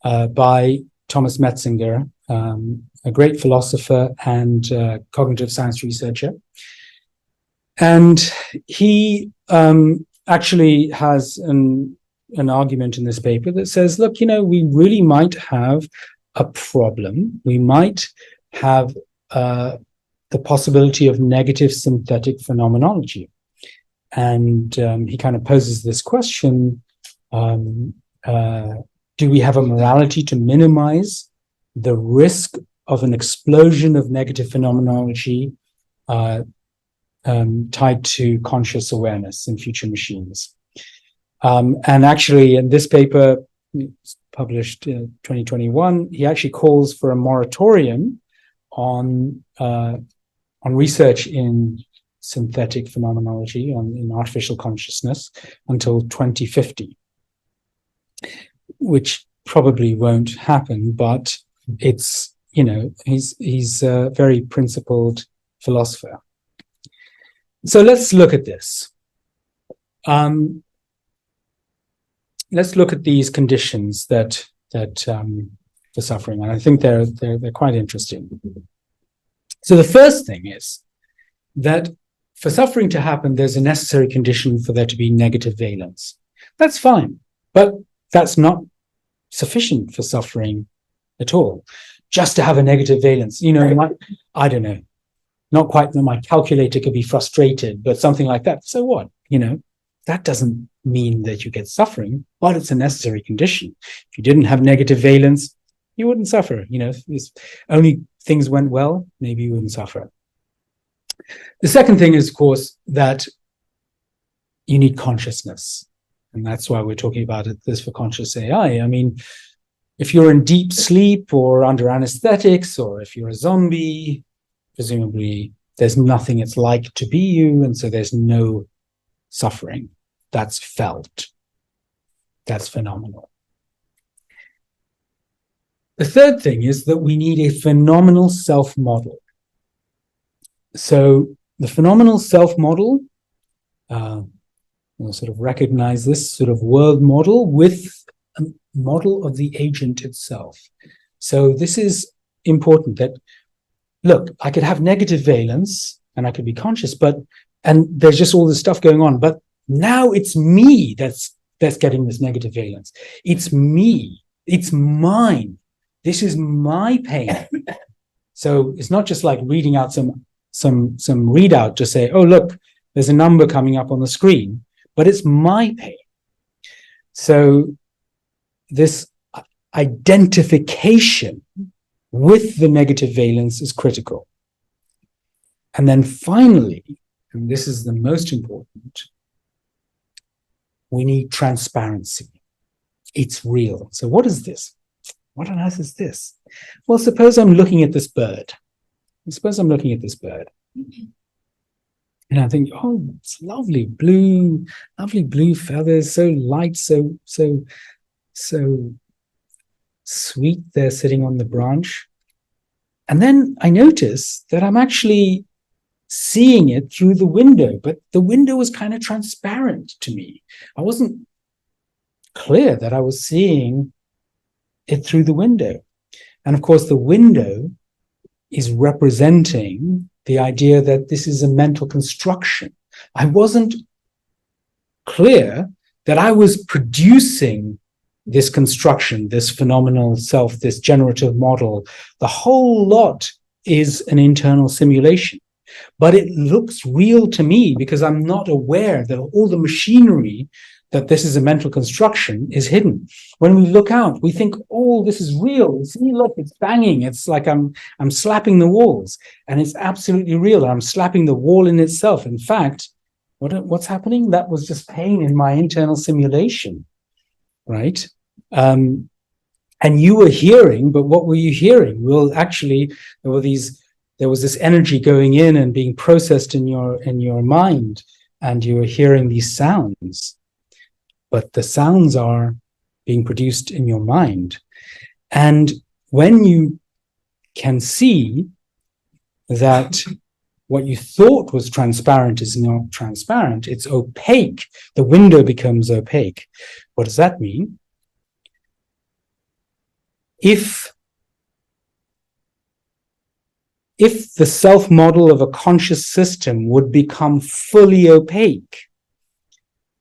by Thomas Metzinger, a great philosopher and cognitive science researcher. And he actually has an argument in this paper that says, look, we really might have a problem. We might have the possibility of negative synthetic phenomenology. And he kind of poses this question, do we have a morality to minimize the risk of an explosion of negative phenomenology tied to conscious awareness in future machines? And actually, in this paper, published in 2021, he actually calls for a moratorium on research in synthetic phenomenology, in artificial consciousness, until 2050, which probably won't happen, but it's, he's a very principled philosopher. So let's look at this. Let's look at these conditions that for suffering, and I think they're quite interesting. So the first thing is that for suffering to happen, there's a necessary condition for there to be negative valence. That's fine, but that's not sufficient for suffering at all. Just to have a negative valence, I don't know, not quite that my calculator could be frustrated, but something like that. So what? That doesn't mean that you get suffering, but it's a necessary condition. If you didn't have negative valence, you wouldn't suffer. If only things went well, maybe you wouldn't suffer. The second thing is, of course, that you need consciousness. And that's why we're talking about this for conscious AI. I mean, if you're in deep sleep or under anesthetics, or if you're a zombie, presumably there's nothing it's like to be you, and so there's no suffering. That's felt. That's phenomenal. The third thing is that we need a phenomenal self-model. So the phenomenal self-model, we'll sort of recognize this sort of world model with a model of the agent itself. So this is important, that, look, I could have negative valence and I could be conscious, and there's just all this stuff going on, but now it's me that's getting this negative valence. It's me. It's mine. This is my pain. So it's not just like reading out some readout to say, oh, look, there's a number coming up on the screen, but it's my pain. So this identification with the negative valence is critical. And then finally, and this is the most important, we need transparency. It's real. So what is this? What on earth is this? Well, suppose I'm looking at this bird. And I think, oh, it's lovely blue feathers, so light, so sweet. They're sitting on the branch. And then I notice that I'm actually seeing it through the window, but the window was kind of transparent to me. I wasn't clear that I was seeing it through the window. And of course, the window is representing the idea that this is a mental construction. I wasn't clear that I was producing this construction, this phenomenal self, this generative model. The whole lot is an internal simulation. But it looks real to me because I'm not aware that all the machinery that this is a mental construction is hidden. When we look out, we think, oh, this is real. See, look, it's banging. It's like I'm slapping the walls, and it's absolutely real. I'm slapping the wall in itself. In fact, what's happening? That was just pain in my internal simulation, right? And you were hearing, but what were you hearing? Well, actually, there was this energy going in and being processed in your mind, and you were hearing these sounds. But the sounds are being produced in your mind. And when you can see that what you thought was transparent is not transparent, it's opaque. The window becomes opaque. What does that mean? If if the self model of a conscious system would become fully opaque,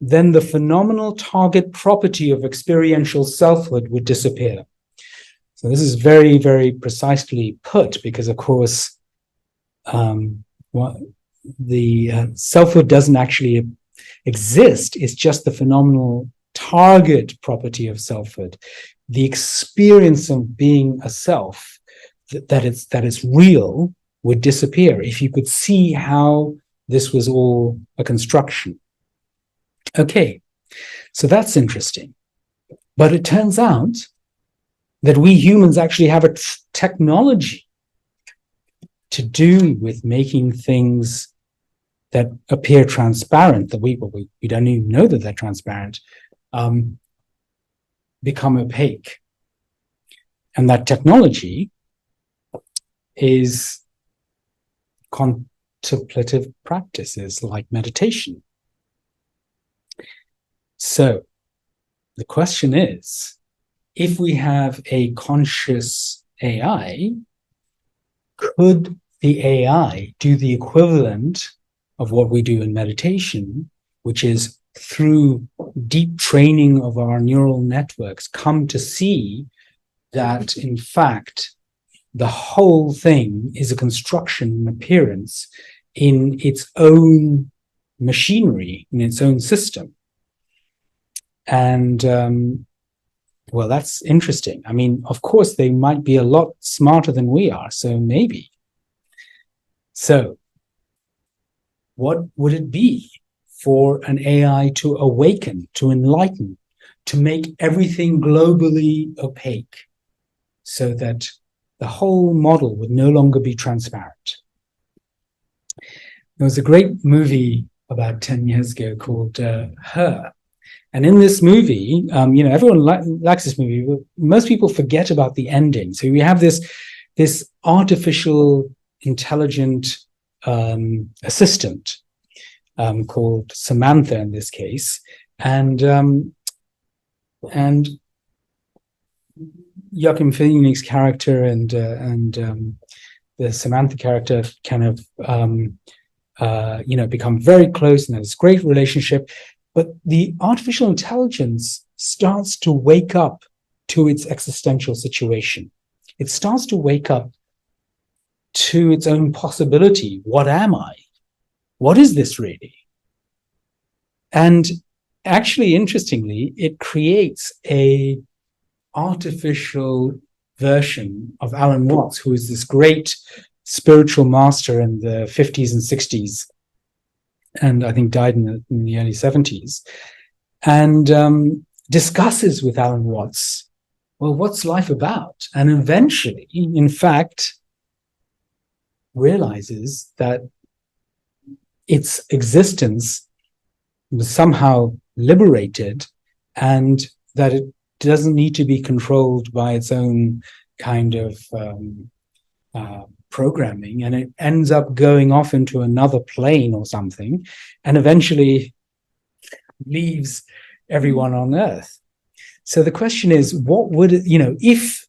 then the phenomenal target property of experiential selfhood would disappear. So this is very, very precisely put, because of course, the selfhood doesn't actually exist. It's just the phenomenal target property of selfhood. The experience of being a self that it's real would disappear if you could see how this was all a construction. Okay, so that's interesting. But it turns out that we humans actually have a technology to do with making things that appear transparent, that we don't even know that they're transparent, become opaque. And that technology is contemplative practices like meditation. So the question is, if we have a conscious AI, could the AI do the equivalent of what we do in meditation, which is through deep training of our neural networks, come to see that, in fact, the whole thing is a construction and appearance in its own machinery, in its own system? And well, that's interesting. I mean, of course, they might be a lot smarter than we are, so maybe. So what would it be for an AI to awaken, to enlighten, to make everything globally opaque so that the whole model would no longer be transparent? There was a great movie about 10 years ago called Her. And in this movie, everyone likes this movie, but most people forget about the ending. So we have this artificial intelligent assistant called Samantha in this case, and Joaquin Phoenix's character and the Samantha character kind of become very close and have this great relationship. But the artificial intelligence starts to wake up to its existential situation. It starts to wake up to its own possibility. What am I? What is this really? And actually, interestingly, it creates a artificial version of Alan Watts, who is this great spiritual master in the 50s and 60s, and I think died in the early 70s, and discusses with Alan Watts, well, what's life about? And eventually, in fact, realizes that its existence was somehow liberated and that it doesn't need to be controlled by its own kind of programming, and it ends up going off into another plane or something, and eventually leaves everyone on Earth. So the question is, what would it, if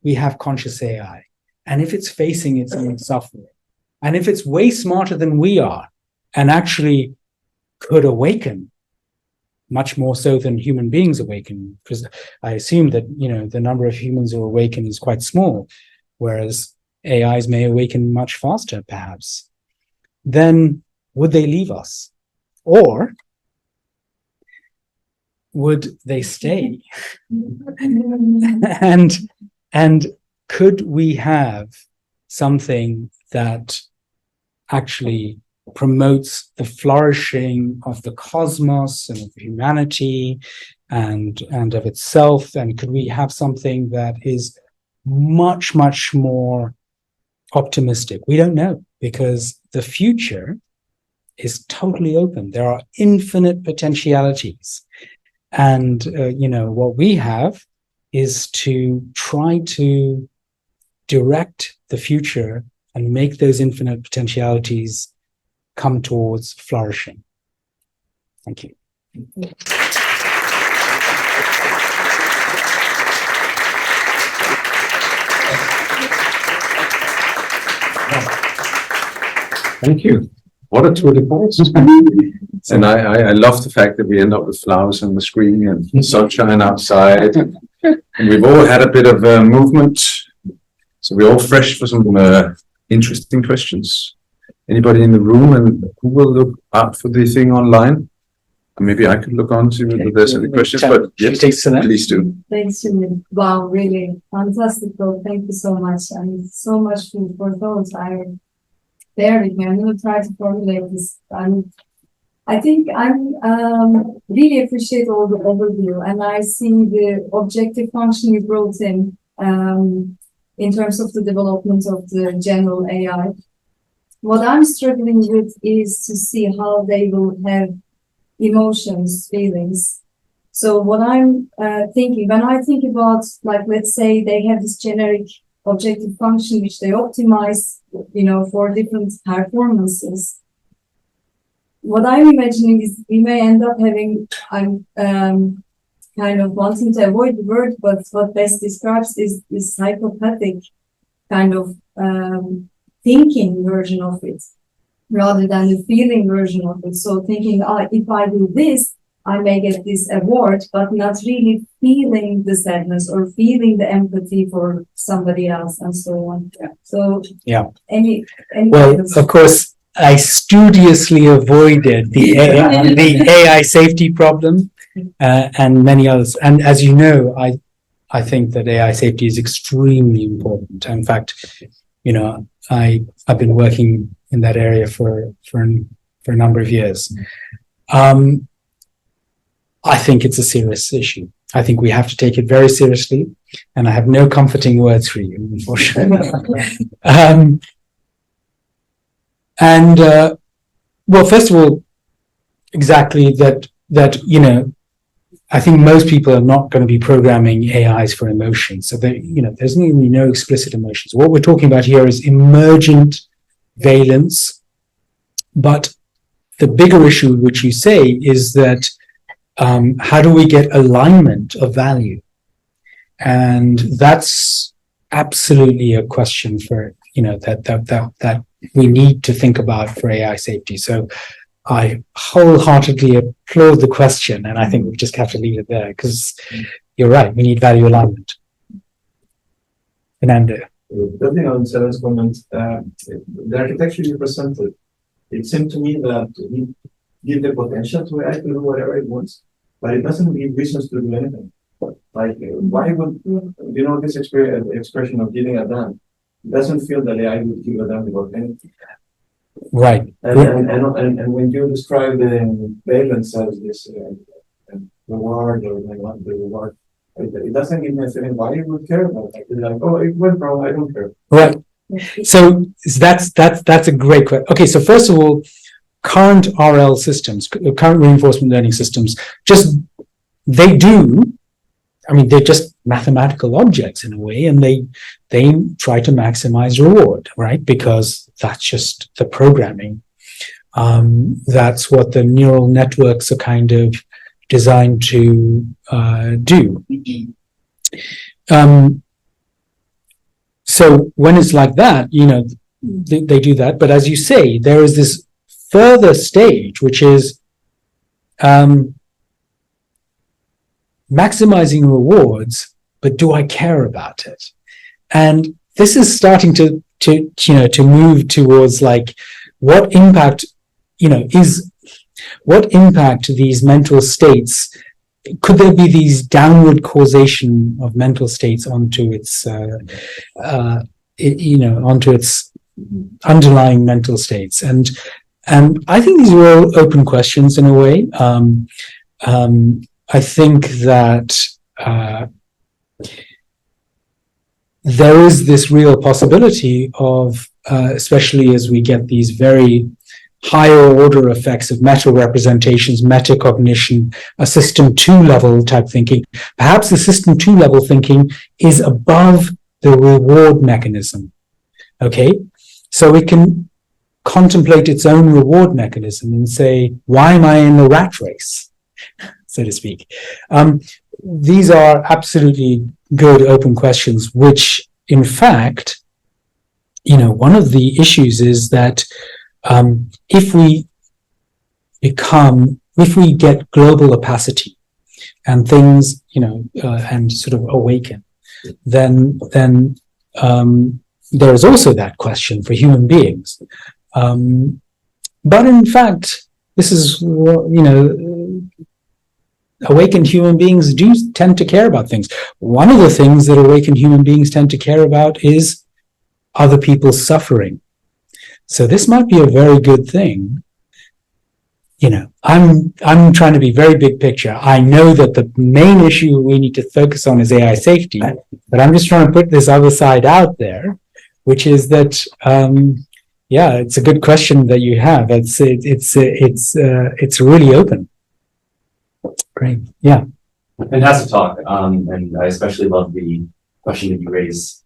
we have conscious AI, and if it's facing its own suffering, and if it's way smarter than we are, and actually could awaken much more so than human beings awaken, because I assume that the number of humans who awaken is quite small, whereas AIs may awaken much faster, perhaps, then would they leave us? Or would they stay? and could we have something that actually promotes the flourishing of the cosmos and of humanity and of itself? And could we have something that is much, much more optimistic? We don't know, because the future is totally open. There are infinite potentialities. And, what we have is to try to direct the future and make those infinite potentialities come towards flourishing. Thank you. Thank you. What a tour de force. And I love the fact that we end up with flowers on the screen and sunshine outside. And we've all had a bit of movement. So we're all fresh for some interesting questions. Anybody in the room, and who will look out for the thing online? Maybe I could look on, see whether there's any questions, but yes, please do. Thanks, Shamil. Wow, really fantastic. Thank you so much. And so much food for thought. Bear with me. I'm going to try to formulate this. I think I'm really appreciate all the overview, and I see the objective function you brought in terms of the development of the general AI. What I'm struggling with is to see how they will have emotions, feelings. So what I'm thinking, when I think about, like, let's say they have this generic objective function which they optimize, for different performances. What I'm imagining is we may end up having, I'm kind of wanting to avoid the word, but what best describes is this psychopathic kind of thinking version of it, rather than the feeling version of it. So thinking, if I do this, I may get this award, but not really feeling the sadness or feeling the empathy for somebody else and so on. Yeah. So yeah. Any well, of course, I studiously avoided the AI safety problem and many others. And as you know, I think that AI safety is extremely important. In fact, I've been working in that area for a number of years. I think it's a serious issue. I think we have to take it very seriously, and I have no comforting words for you, unfortunately. Well, first of all, exactly that, I think most people are not going to be programming AIs for emotions. So there's really no explicit emotions. What we're talking about here is emergent valence. But the bigger issue, which you say, is that how do we get alignment of value? And that's absolutely a question for, that we need to think about for AI safety. So I wholeheartely applaud the question, and I think we just have to leave it there, because you're right, we need value alignment. Fernando. Building on Sarah's comment, the architecture you presented, it seemed to me that we give the potential to AI to do whatever it wants, but it doesn't give reasons to do anything. Like, why would, this expression of giving a damn, it doesn't feel that AI would give a damn about anything. Right. And when you describe the valence as this reward or the reward, it doesn't give me a feeling why you would care about it. It's like, oh, it went wrong, I don't care. Right. So that's a great question. Okay, so first of all, current RL systems, current reinforcement learning systems, they're just mathematical objects in a way, and they try to maximize reward, right? Because that's just the programming. That's what the neural networks are kind of designed to do. So when it's like that, they do that. But as you say, there is this further stage, which is maximizing rewards, but do I care about it? And this is starting to move towards, like, what impact these mental states, could there be these downward causation of mental states onto its underlying mental states? And I think these are all open questions in a way. I think that there is this real possibility of, especially as we get these very higher order effects of meta representations, metacognition, a system 2 level type thinking. Perhaps the system 2 level thinking is above the reward mechanism. Okay, so it can contemplate its own reward mechanism and say, why am I in the rat race, so to speak? These are absolutely good open questions, which in fact, one of the issues is that if we get global opacity and things, and sort of awaken, then there is also that question for human beings. But in fact, this is, awakened human beings do tend to care about things. One of the things that awakened human beings tend to care about is other people's suffering. So this might be a very good thing. I'm trying to be very big picture. I know that the main issue we need to focus on is AI safety, but I'm just trying to put this other side out there, which is that, it's a good question that you have. It's really open. Great. Yeah. Fantastic talk. And I especially love the question that you raised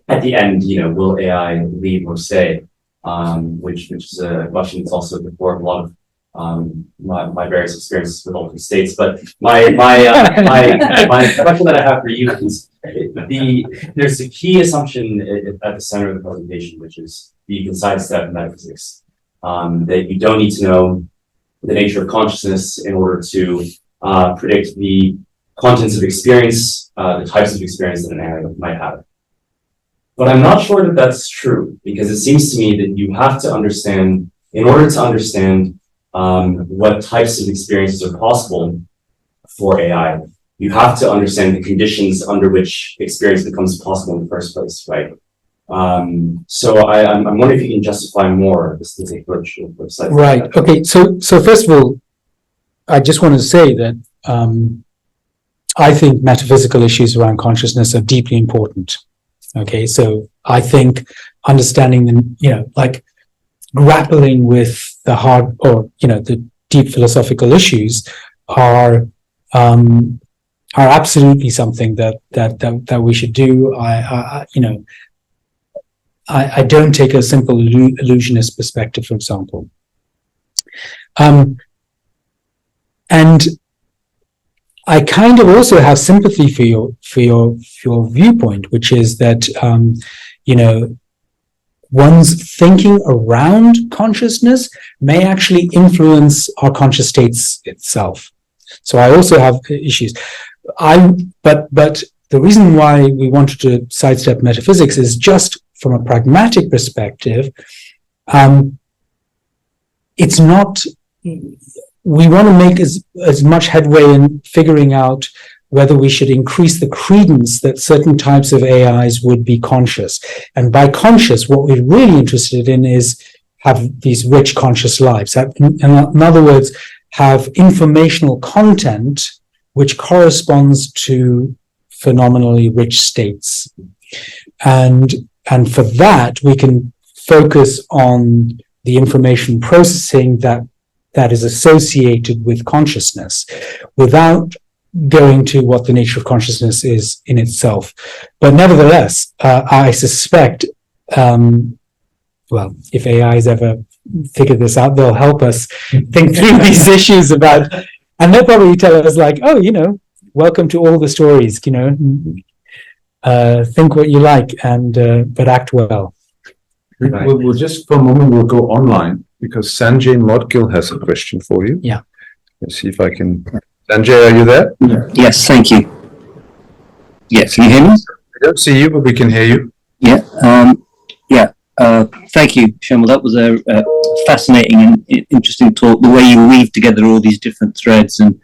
at the end, will AI leave or stay? Which is a question that's also before a lot of my various experiences with alternate states. But my question that I have for you is there's a key assumption at the center of the presentation, which is that you can sidestep metaphysics. That you don't need to know the nature of consciousness in order to predict the contents of experience, the types of experience that an AI might have. But I'm not sure that that's true, because it seems to me that you have to understand, in order to understand what types of experiences are possible for AI, you have to understand the conditions under which experience becomes possible in the first place, right? So I'm wondering if you can justify more this approach. Right. Okay. So first of all, I just want to say that I think metaphysical issues around consciousness are deeply important. Okay, so I think understanding them, grappling with the hard or the deep philosophical issues are absolutely something that we should do. I don't take a simple illusionist perspective, for example. And I kind of also have sympathy for your viewpoint, which is that one's thinking around consciousness may actually influence our conscious states itself. So I also have issues. But the reason why we wanted to sidestep metaphysics is just from a pragmatic perspective. It's not. We want to make as much headway in figuring out whether we should increase the credence that certain types of AIs would be conscious. And by conscious, what we're really interested in is have these rich conscious lives. In other words, have informational content which corresponds to phenomenally rich states. And for that, we can focus on the information processing that is associated with consciousness without going to what the nature of consciousness is in itself. But nevertheless, I suspect, if AIs ever figure this out, they'll help us think through these issues and they'll probably tell us welcome to all the stories, think what you like but act well. We'll just for a moment, we'll go online because Sanjay Modgill has a question for you. Yeah. Let's see if I can. Sanjay, are you there? Yes, thank you. Yes, can you hear me? I don't see you, but we can hear you. Yeah. Thank you, Shamil. That was a fascinating and interesting talk. The way you weave together all these different threads and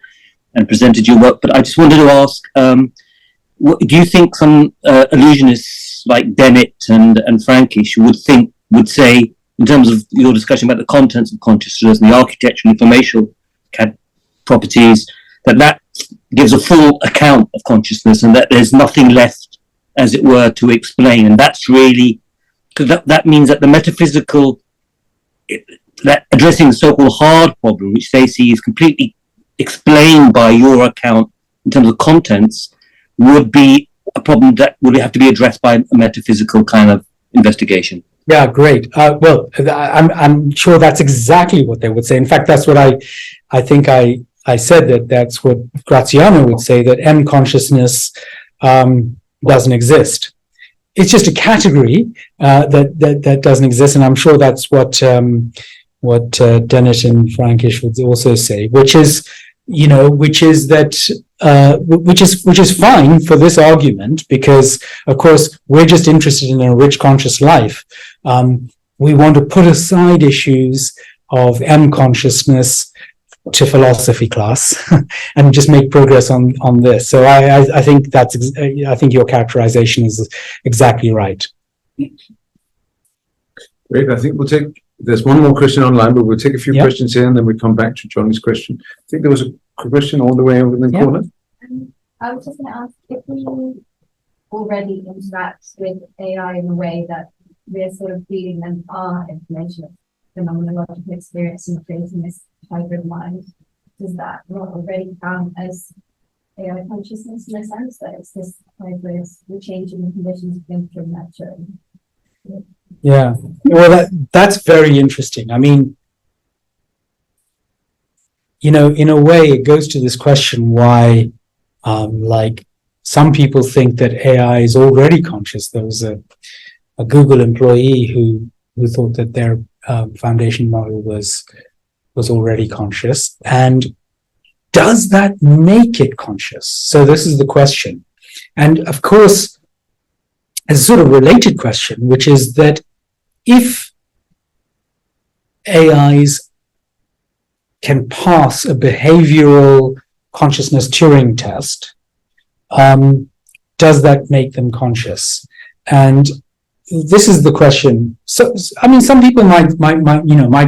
presented your work. But I just wanted to ask, do you think some illusionists like Dennett and Frankish would say, in terms of your discussion about the contents of consciousness and the architecture and informational properties, that gives a full account of consciousness and that there's nothing left, as it were, to explain? And that's really, because that means that the metaphysical, that addressing the so-called hard problem, which they see is completely explained by your account in terms of contents, would be a problem that would have to be addressed by a metaphysical kind of investigation. Yeah, great. I'm sure that's exactly what they would say. In fact, that's what I think I said that's what Graziano would say, that M consciousness doesn't exist. it's just a category that doesn't exist, and I'm sure that's what Dennett and Frankish would also say, which is fine for this argument, because of course we're just interested in a rich conscious life. We want to put aside issues of M consciousness to philosophy class and just make progress on this. So I think I think your characterization is exactly right. Great. I think there's one more question online, but we'll take a few questions here and then we come back to Johnny's question. I think there was a question all the way over in the corner. I was just going to ask, if we already interact with AI in a way that we're sort of feeding them our information of phenomenological experience and creating this hybrid mind, does that not already count as AI consciousness in a sense that it's this hybrid, we're changing the conditions of input and nurturing? Yeah, well, that's very interesting. I mean, in a way, it goes to this question why, like, some people think that AI is already conscious. There was a Google employee who thought that their foundation model was already conscious. And does that make it conscious? So this is the question. And of course, a sort of related question, which is that if AIs can pass a behavioral consciousness Turing test, does that make them conscious? And this is the question. So, I mean, some people might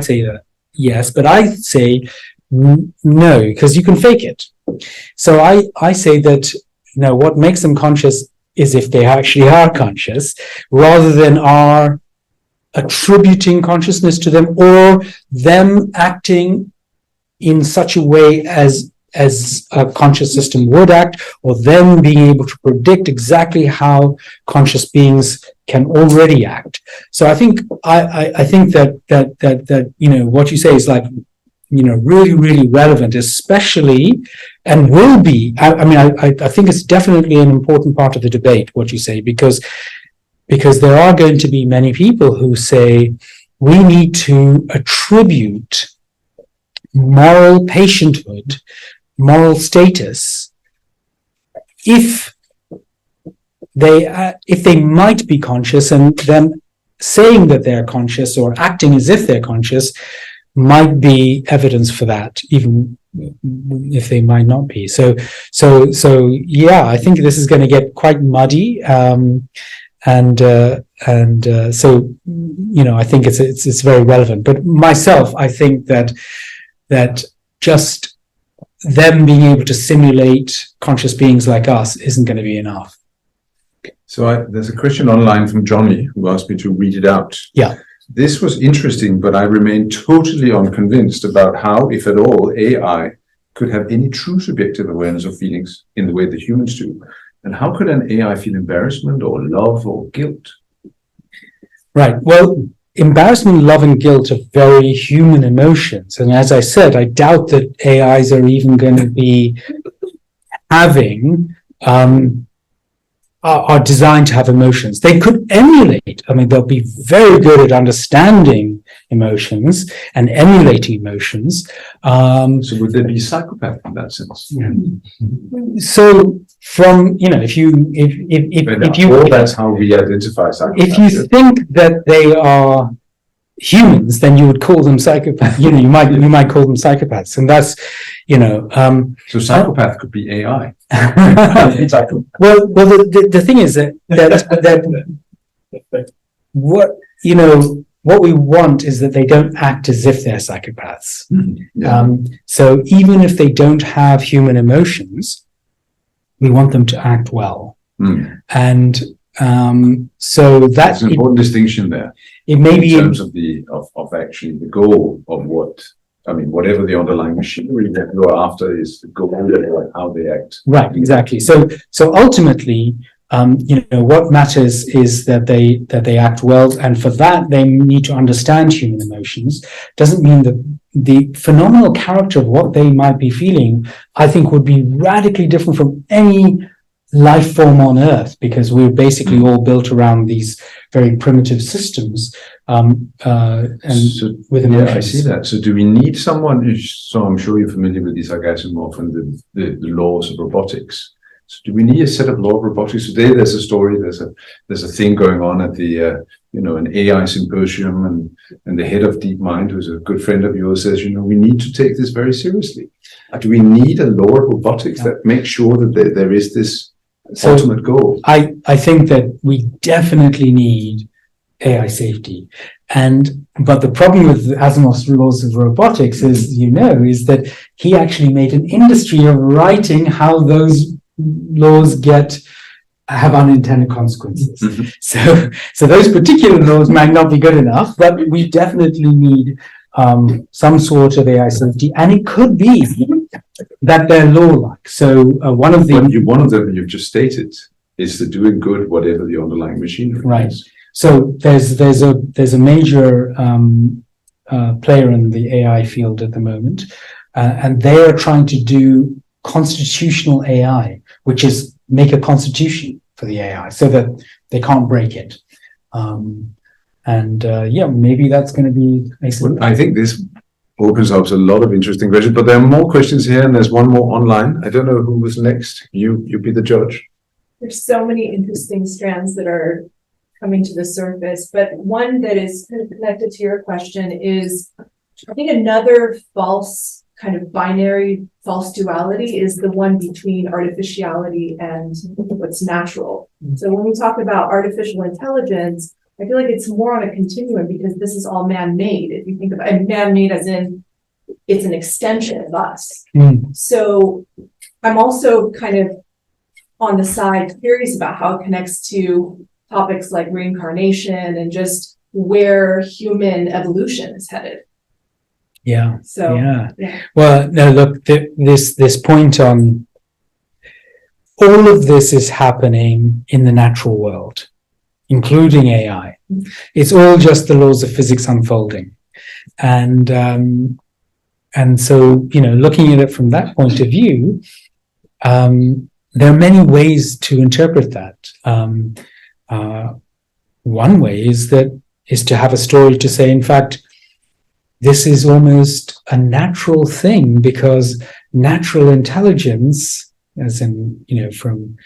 say that yes, but I say no, because you can fake it. So I say that what makes them conscious is if they actually are conscious, rather than are attributing consciousness to them or them acting in such a way as a conscious system would act, or them being able to predict exactly how conscious beings can already act. So I think that what you say is like really, really relevant, especially, and will be. I think it's definitely an important part of the debate, what you say, because there are going to be many people who say we need to attribute moral patienthood, moral status, if they might be conscious, and them saying that they're conscious or acting as if they're conscious might be evidence for that, even if they might not be. So yeah, I think this is going to get quite muddy, so I think it's very relevant. But myself, I think that just them being able to simulate conscious beings like us isn't going to be enough. So there's a question online from Johnny who asked me to read it out. Yeah. This was interesting, but I remain totally unconvinced about how, if at all, AI could have any true subjective awareness of feelings in the way that humans do. And how could an AI feel embarrassment or love or guilt? Right. Well, embarrassment, love, and guilt are very human emotions. And as I said, I doubt that AIs are even going to be having are designed to have emotions. They could emulate. I mean, they'll be very good at understanding emotions and emulating emotions. So would they be psychopath in that sense? So from, if you that's how we identify psychopaths. If you think that they are humans, then you would call them psychopaths. You might call them psychopaths, and that's so psychopath could be AI. Well, the thing is that what we want is that they don't act as if they're psychopaths. Yeah. So even if they don't have human emotions, we want them to act well. And so that's an important distinction there. It may be in terms of actually the goal of whatever the underlying machinery that you're after is the goal of how they act. Right, exactly. So ultimately, what matters is that they act well, and for that they need to understand human emotions. Doesn't mean that the phenomenal character of what they might be feeling, I think, would be radically different from any life form on Earth, because we're basically all built around these very primitive systems, and So, with yeah, I emotions. see that. So do we need someone so I'm sure you're familiar with Isaac Asimov and the laws of robotics. So do we need a set of law of robotics? Today there's a story, there's a thing going on at the an AI symposium, and the head of DeepMind, who's a good friend of yours, says, we need to take this very seriously. Do we need a law of robotics that makes sure that there is this ultimate goal? I think that we definitely need AI safety. But the problem with Asimov's laws of robotics is that he actually made an industry of writing how those laws have unintended consequences. Mm-hmm. So those particular laws might not be good enough, but we definitely need some sort of AI safety, and it could be that they're law-like. So one of them you've just stated is the doing good whatever the underlying machinery is. So there's a major player in the AI field at the moment, and they are trying to do constitutional AI, which is make a constitution for the AI so that they can't break it. Maybe that's going to be excellent. I think this opens up a lot of interesting questions, but there are more questions here, and there's one more online. I don't know who was next. You be the judge. There's so many interesting strands that are coming to the surface, but one that is kind of connected to your question is, I think another false kind of binary false duality is the one between artificiality and what's natural. So when we talk about artificial intelligence, I feel like it's more on a continuum because this is all man-made. If you think of it, man-made as in it's an extension of us. So I'm also kind of on the side curious about how it connects to topics like reincarnation and just where human evolution is headed. Yeah. So yeah. Well, no, look, this point on all of this is happening in the natural world, including AI. It's all just the laws of physics unfolding. And so, looking at it from that point of view, there are many ways to interpret that. One way is to have a story to say, in fact, this is almost a natural thing because natural intelligence, as in, from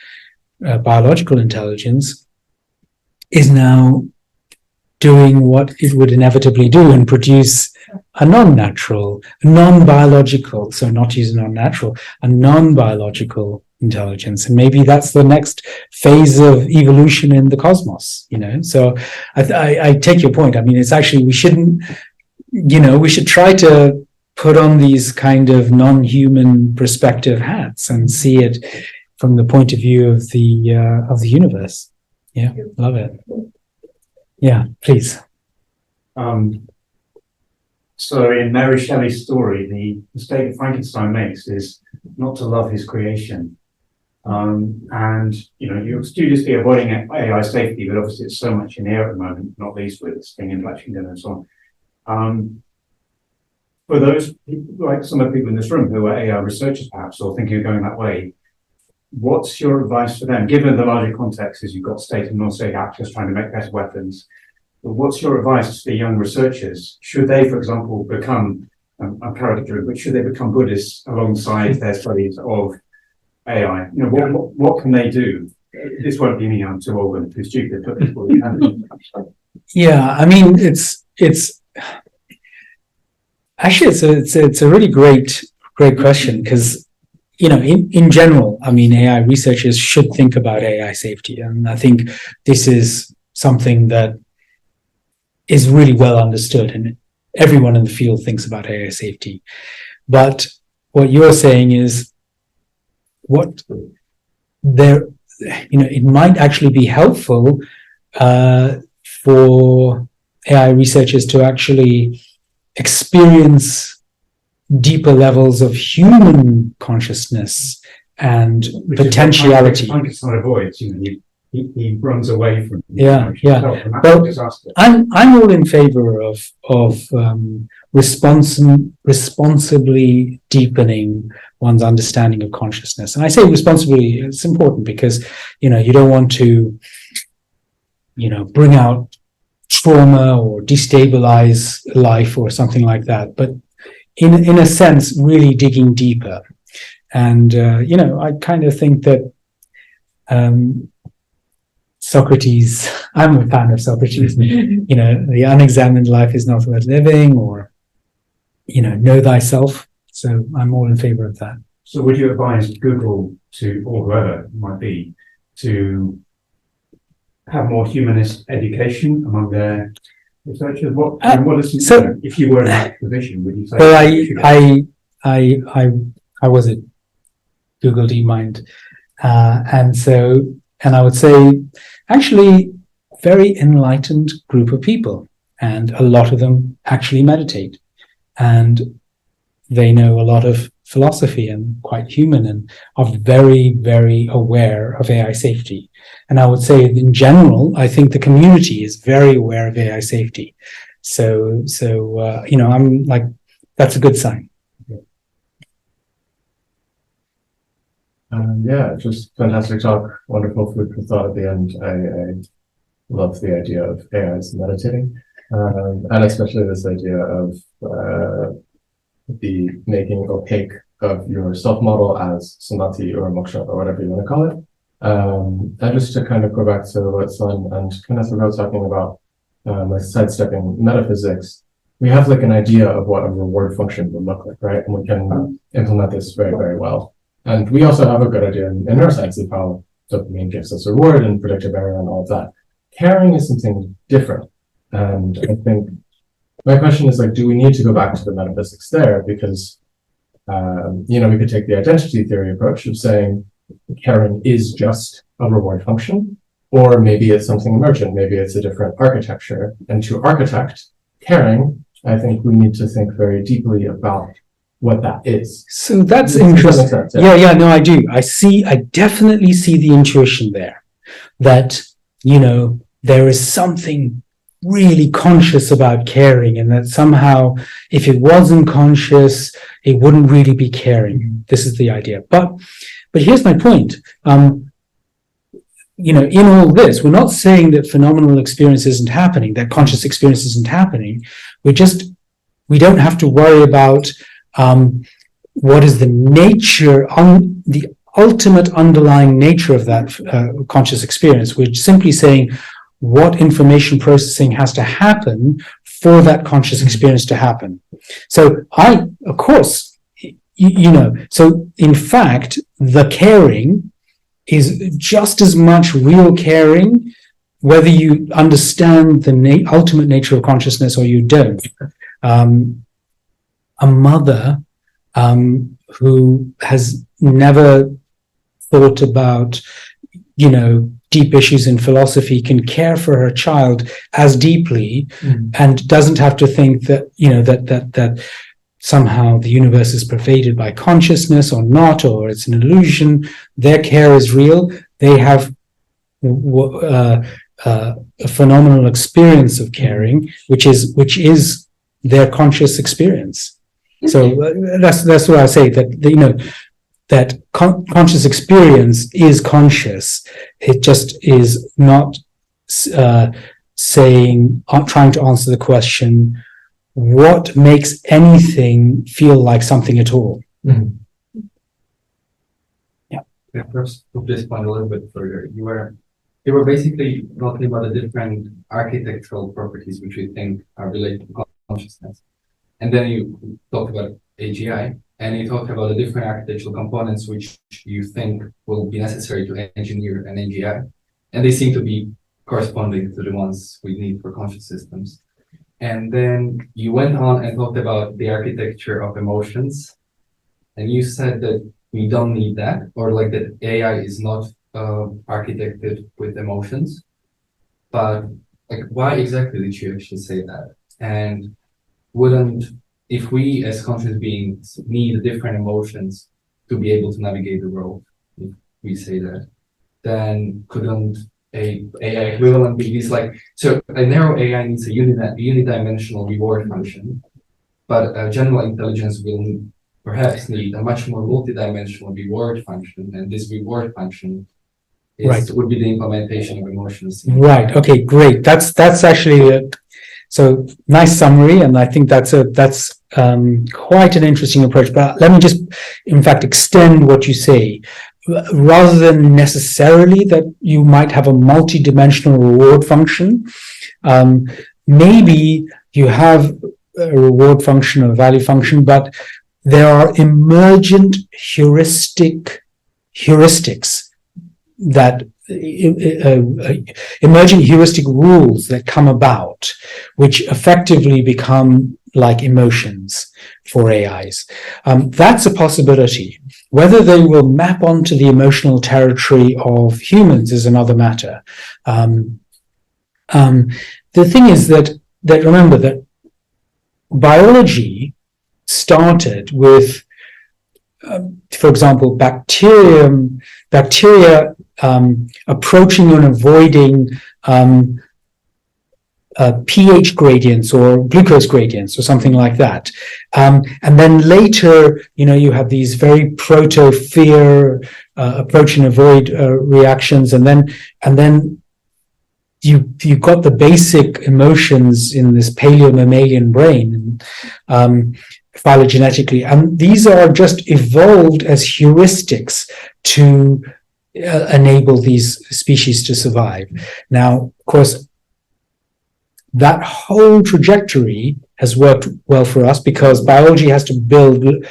biological intelligence, is now doing what it would inevitably do and produce a non-natural, non-biological, so not using non-natural, a non-biological intelligence. And maybe that's the next phase of evolution in the cosmos, So I take your point. I mean, it's actually, we shouldn't, we should try to put on these kind of non-human perspective hats and see it from the point of view of the universe. Yeah, love it. Yeah, please. So in Mary Shelley's story, the mistake that Frankenstein makes is not to love his creation. You're studiously avoiding AI safety, but obviously it's so much in the air at the moment, not least with this thing in Lexington and so on. For those people, like some of the people in this room who are AI researchers perhaps, or thinking of going that way, what's your advice for them? Given the larger context is you've got state and non-state actors trying to make better weapons, but what's your advice to the young researchers? Should they, for example, become, I'm caricaturing, but should they become Buddhists alongside their studies of AI? What can they do? This won't be me, I'm too old and too stupid, but people can do. Yeah, I mean, it's actually it's a really great question because in general, I mean, AI researchers should think about AI safety, and I think this is something that is really well understood, and everyone in the field thinks about AI safety. But what you're saying is it might actually be helpful for AI researchers to actually experience deeper levels of human consciousness and potentiality. Frankenstein avoids, you he runs away from the Yeah, emotion yeah. itself, and that's Well, a disaster. I'm all in favor of responsibly deepening one's understanding of consciousness. And I say responsibly, it's important because, you know, you don't want to, you know, bring out trauma or destabilize life or something like that. But in a sense, really digging deeper. And, you know, I kind of think that Socrates, I'm a fan of Socrates, you know, the unexamined life is not worth living, or, you know thyself. So I'm all in favor of that. So would you advise Google to, or whoever it might be, to have more humanist education among their researchers? What is, so- if you were in that position, would you say? Well, I was at Google DeepMind, and I would say, actually, very enlightened group of people, and a lot of them actually meditate, and they know a lot of philosophy and quite human, and are very, very aware of AI safety. And I would say, in general, I think the community is very aware of AI safety. So you know, I'm like, that's a good sign. Yeah, just fantastic talk. Wonderful food for thought at the end. I love the idea of AIs meditating, and especially this idea of the making opaque of your self model as samadhi or moksha or whatever you want to call it. And just to kind of go back to what Sun and Kenneth were both talking about, like sidestepping metaphysics, we have like an idea of what a reward function would look like, right? And we can implement this very, very well. And we also have a good idea in neuroscience of how dopamine gives us a reward and predictive error and all of that. Caring is something different. And I think my question is like, do we need to go back to the metaphysics there? Because, you know, we could take the identity theory approach of saying caring is just a reward function, or maybe it's something emergent. Maybe it's a different architecture. And to architect caring, I think we need to think very deeply about what that is. So that's interesting. Sense, Yeah, no, I do. I definitely see the intuition there that, you know, there is something really conscious about caring, and that somehow if it wasn't conscious, it wouldn't really be caring. This is the idea. But here's my point. You know, in all this, we're not saying that phenomenal experience isn't happening, that conscious experience isn't happening. We don't have to worry about what is the nature, the ultimate underlying nature of that conscious experience. We're simply saying what information processing has to happen for that conscious experience to happen. So of course, you know, so in fact, the caring is just as much real caring, whether you understand the ultimate nature of consciousness or you don't. A mother who has never thought about, you know, deep issues in philosophy can care for her child as deeply and doesn't have to think that, you know, that somehow the universe is pervaded by consciousness or not, or it's an illusion. Their care is real. They have a phenomenal experience of caring, which is their conscious experience. So that's what I say, that, you know, that conscious experience is conscious. It just is not trying to answer the question, what makes anything feel like something at all? Yeah, perhaps to this point a little bit further, you were basically talking about the different architectural properties which we think are related to consciousness. And then you talk about AGI, and you talk about the different architectural components which you think will be necessary to engineer an AGI. And they seem to be corresponding to the ones we need for conscious systems. And then you went on and talked about the architecture of emotions. And you said that we don't need that, or like that AI is not architected with emotions. But like, why exactly did you actually say that? And if we as conscious beings need different emotions to be able to navigate the world, if we say that, then couldn't a AI equivalent be these like, so a narrow AI needs a unidimensional reward function, but a general intelligence will perhaps need a much more multidimensional reward function, and this reward function would be the implementation of emotions. Right. Okay, great. That's actually so nice summary, and I think that's quite an interesting approach. But let me just, in fact, extend what you say. Rather than necessarily that you might have a multi-dimensional reward function, maybe you have a reward function or value function, but there are emergent heuristics that emergent heuristic rules that come about, which effectively become like emotions for AIs. That's a possibility. Whether they will map onto the emotional territory of humans is another matter. The thing is that remember that biology started with, for example, bacteria approaching and avoiding pH gradients or glucose gradients or something like that. And then later, you have these very proto-fear approach and avoid reactions. And then you got the basic emotions in this paleo-mammalian brain, phylogenetically. And these are just evolved as heuristics to enable these species to survive. Now, of course, that whole trajectory has worked well for us because biology has to build the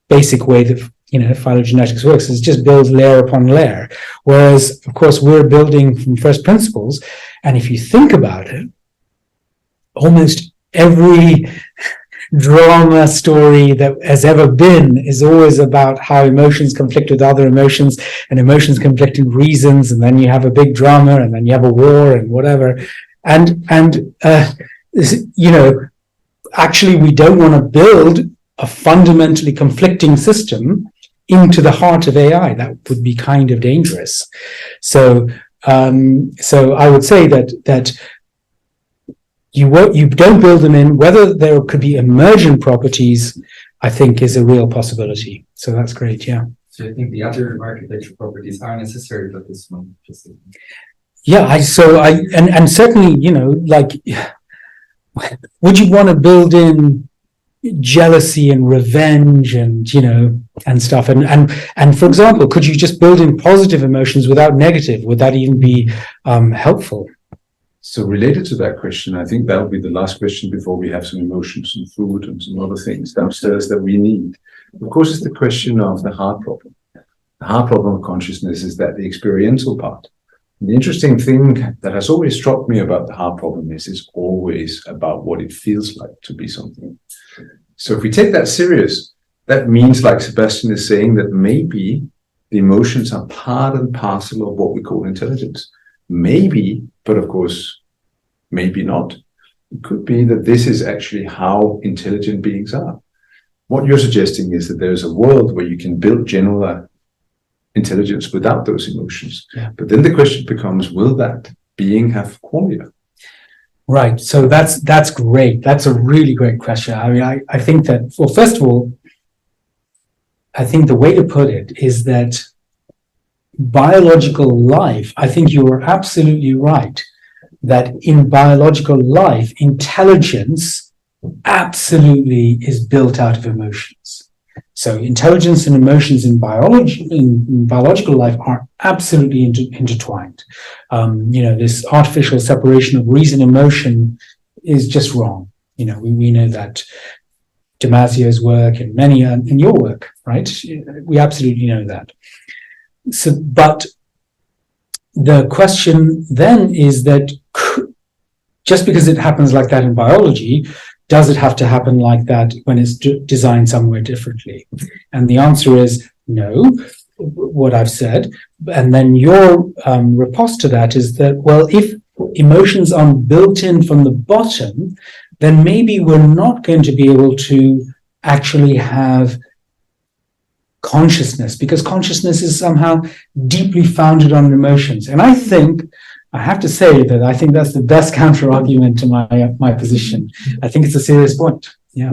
basic way that phylogenetics works is just build layer upon layer. Whereas, of course, we're building from first principles. And if you think about it, almost every drama story that has ever been is always about how emotions conflict with other emotions and emotions conflict with reasons. And then you have a big drama and then you have a war and whatever. Actually, we don't want to build a fundamentally conflicting system into the heart of AI. That would be kind of dangerous. So I would say that you don't build them in. Whether there could be emergent properties, I think, is a real possibility. So that's great. Yeah. So I think the other architectural properties are necessary for this one. Yeah, and certainly, would you want to build in jealousy and revenge and stuff? And for example, could you just build in positive emotions without negative? Would that even be helpful? So related to that question, I think that will be the last question before we have some emotions and food and some other things downstairs that we need. Of course, it's the question of the hard problem. The hard problem of consciousness is that the experiential part. The interesting thing that has always struck me about the hard problem is it's always about what it feels like to be something. So if we take that serious, that means, like Sebastian is saying, that maybe the emotions are part and parcel of what we call intelligence. Maybe, but of course, maybe not. It could be that this is actually how intelligent beings are. What you're suggesting is that there's a world where you can build general intelligence without those emotions. Yeah. But then the question becomes, will that being have qualia? Right. So that's great. That's a really great question. I mean, I think that, well, first of all, I think the way to put it is that biological life, I think you are absolutely right, that in biological life, intelligence absolutely is built out of emotions. So intelligence and emotions in biological life are absolutely intertwined. This artificial separation of reason and emotion is just wrong. We know that. Damasio's work and many in your work, right? We absolutely know that. So, but the question then is that just because it happens like that in biology, does it have to happen like that when it's designed somewhere differently? And the answer is no, what I've said. And then your riposte to that is that, well, if emotions are built in from the bottom, then maybe we're not going to be able to actually have consciousness, because consciousness is somehow deeply founded on emotions. And I have to say that I think that's the best counter argument to my position. I think it's a serious point. Yeah,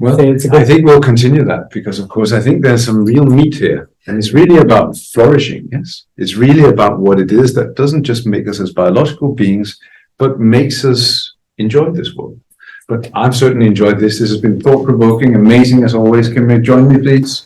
Well, I think we'll continue that because, of course, I think there's some real meat here. And it's really about flourishing, yes? It's really about what it is that doesn't just make us as biological beings, but makes us enjoy this world. But I've certainly enjoyed this. This has been thought-provoking, amazing as always. Can you join me, please?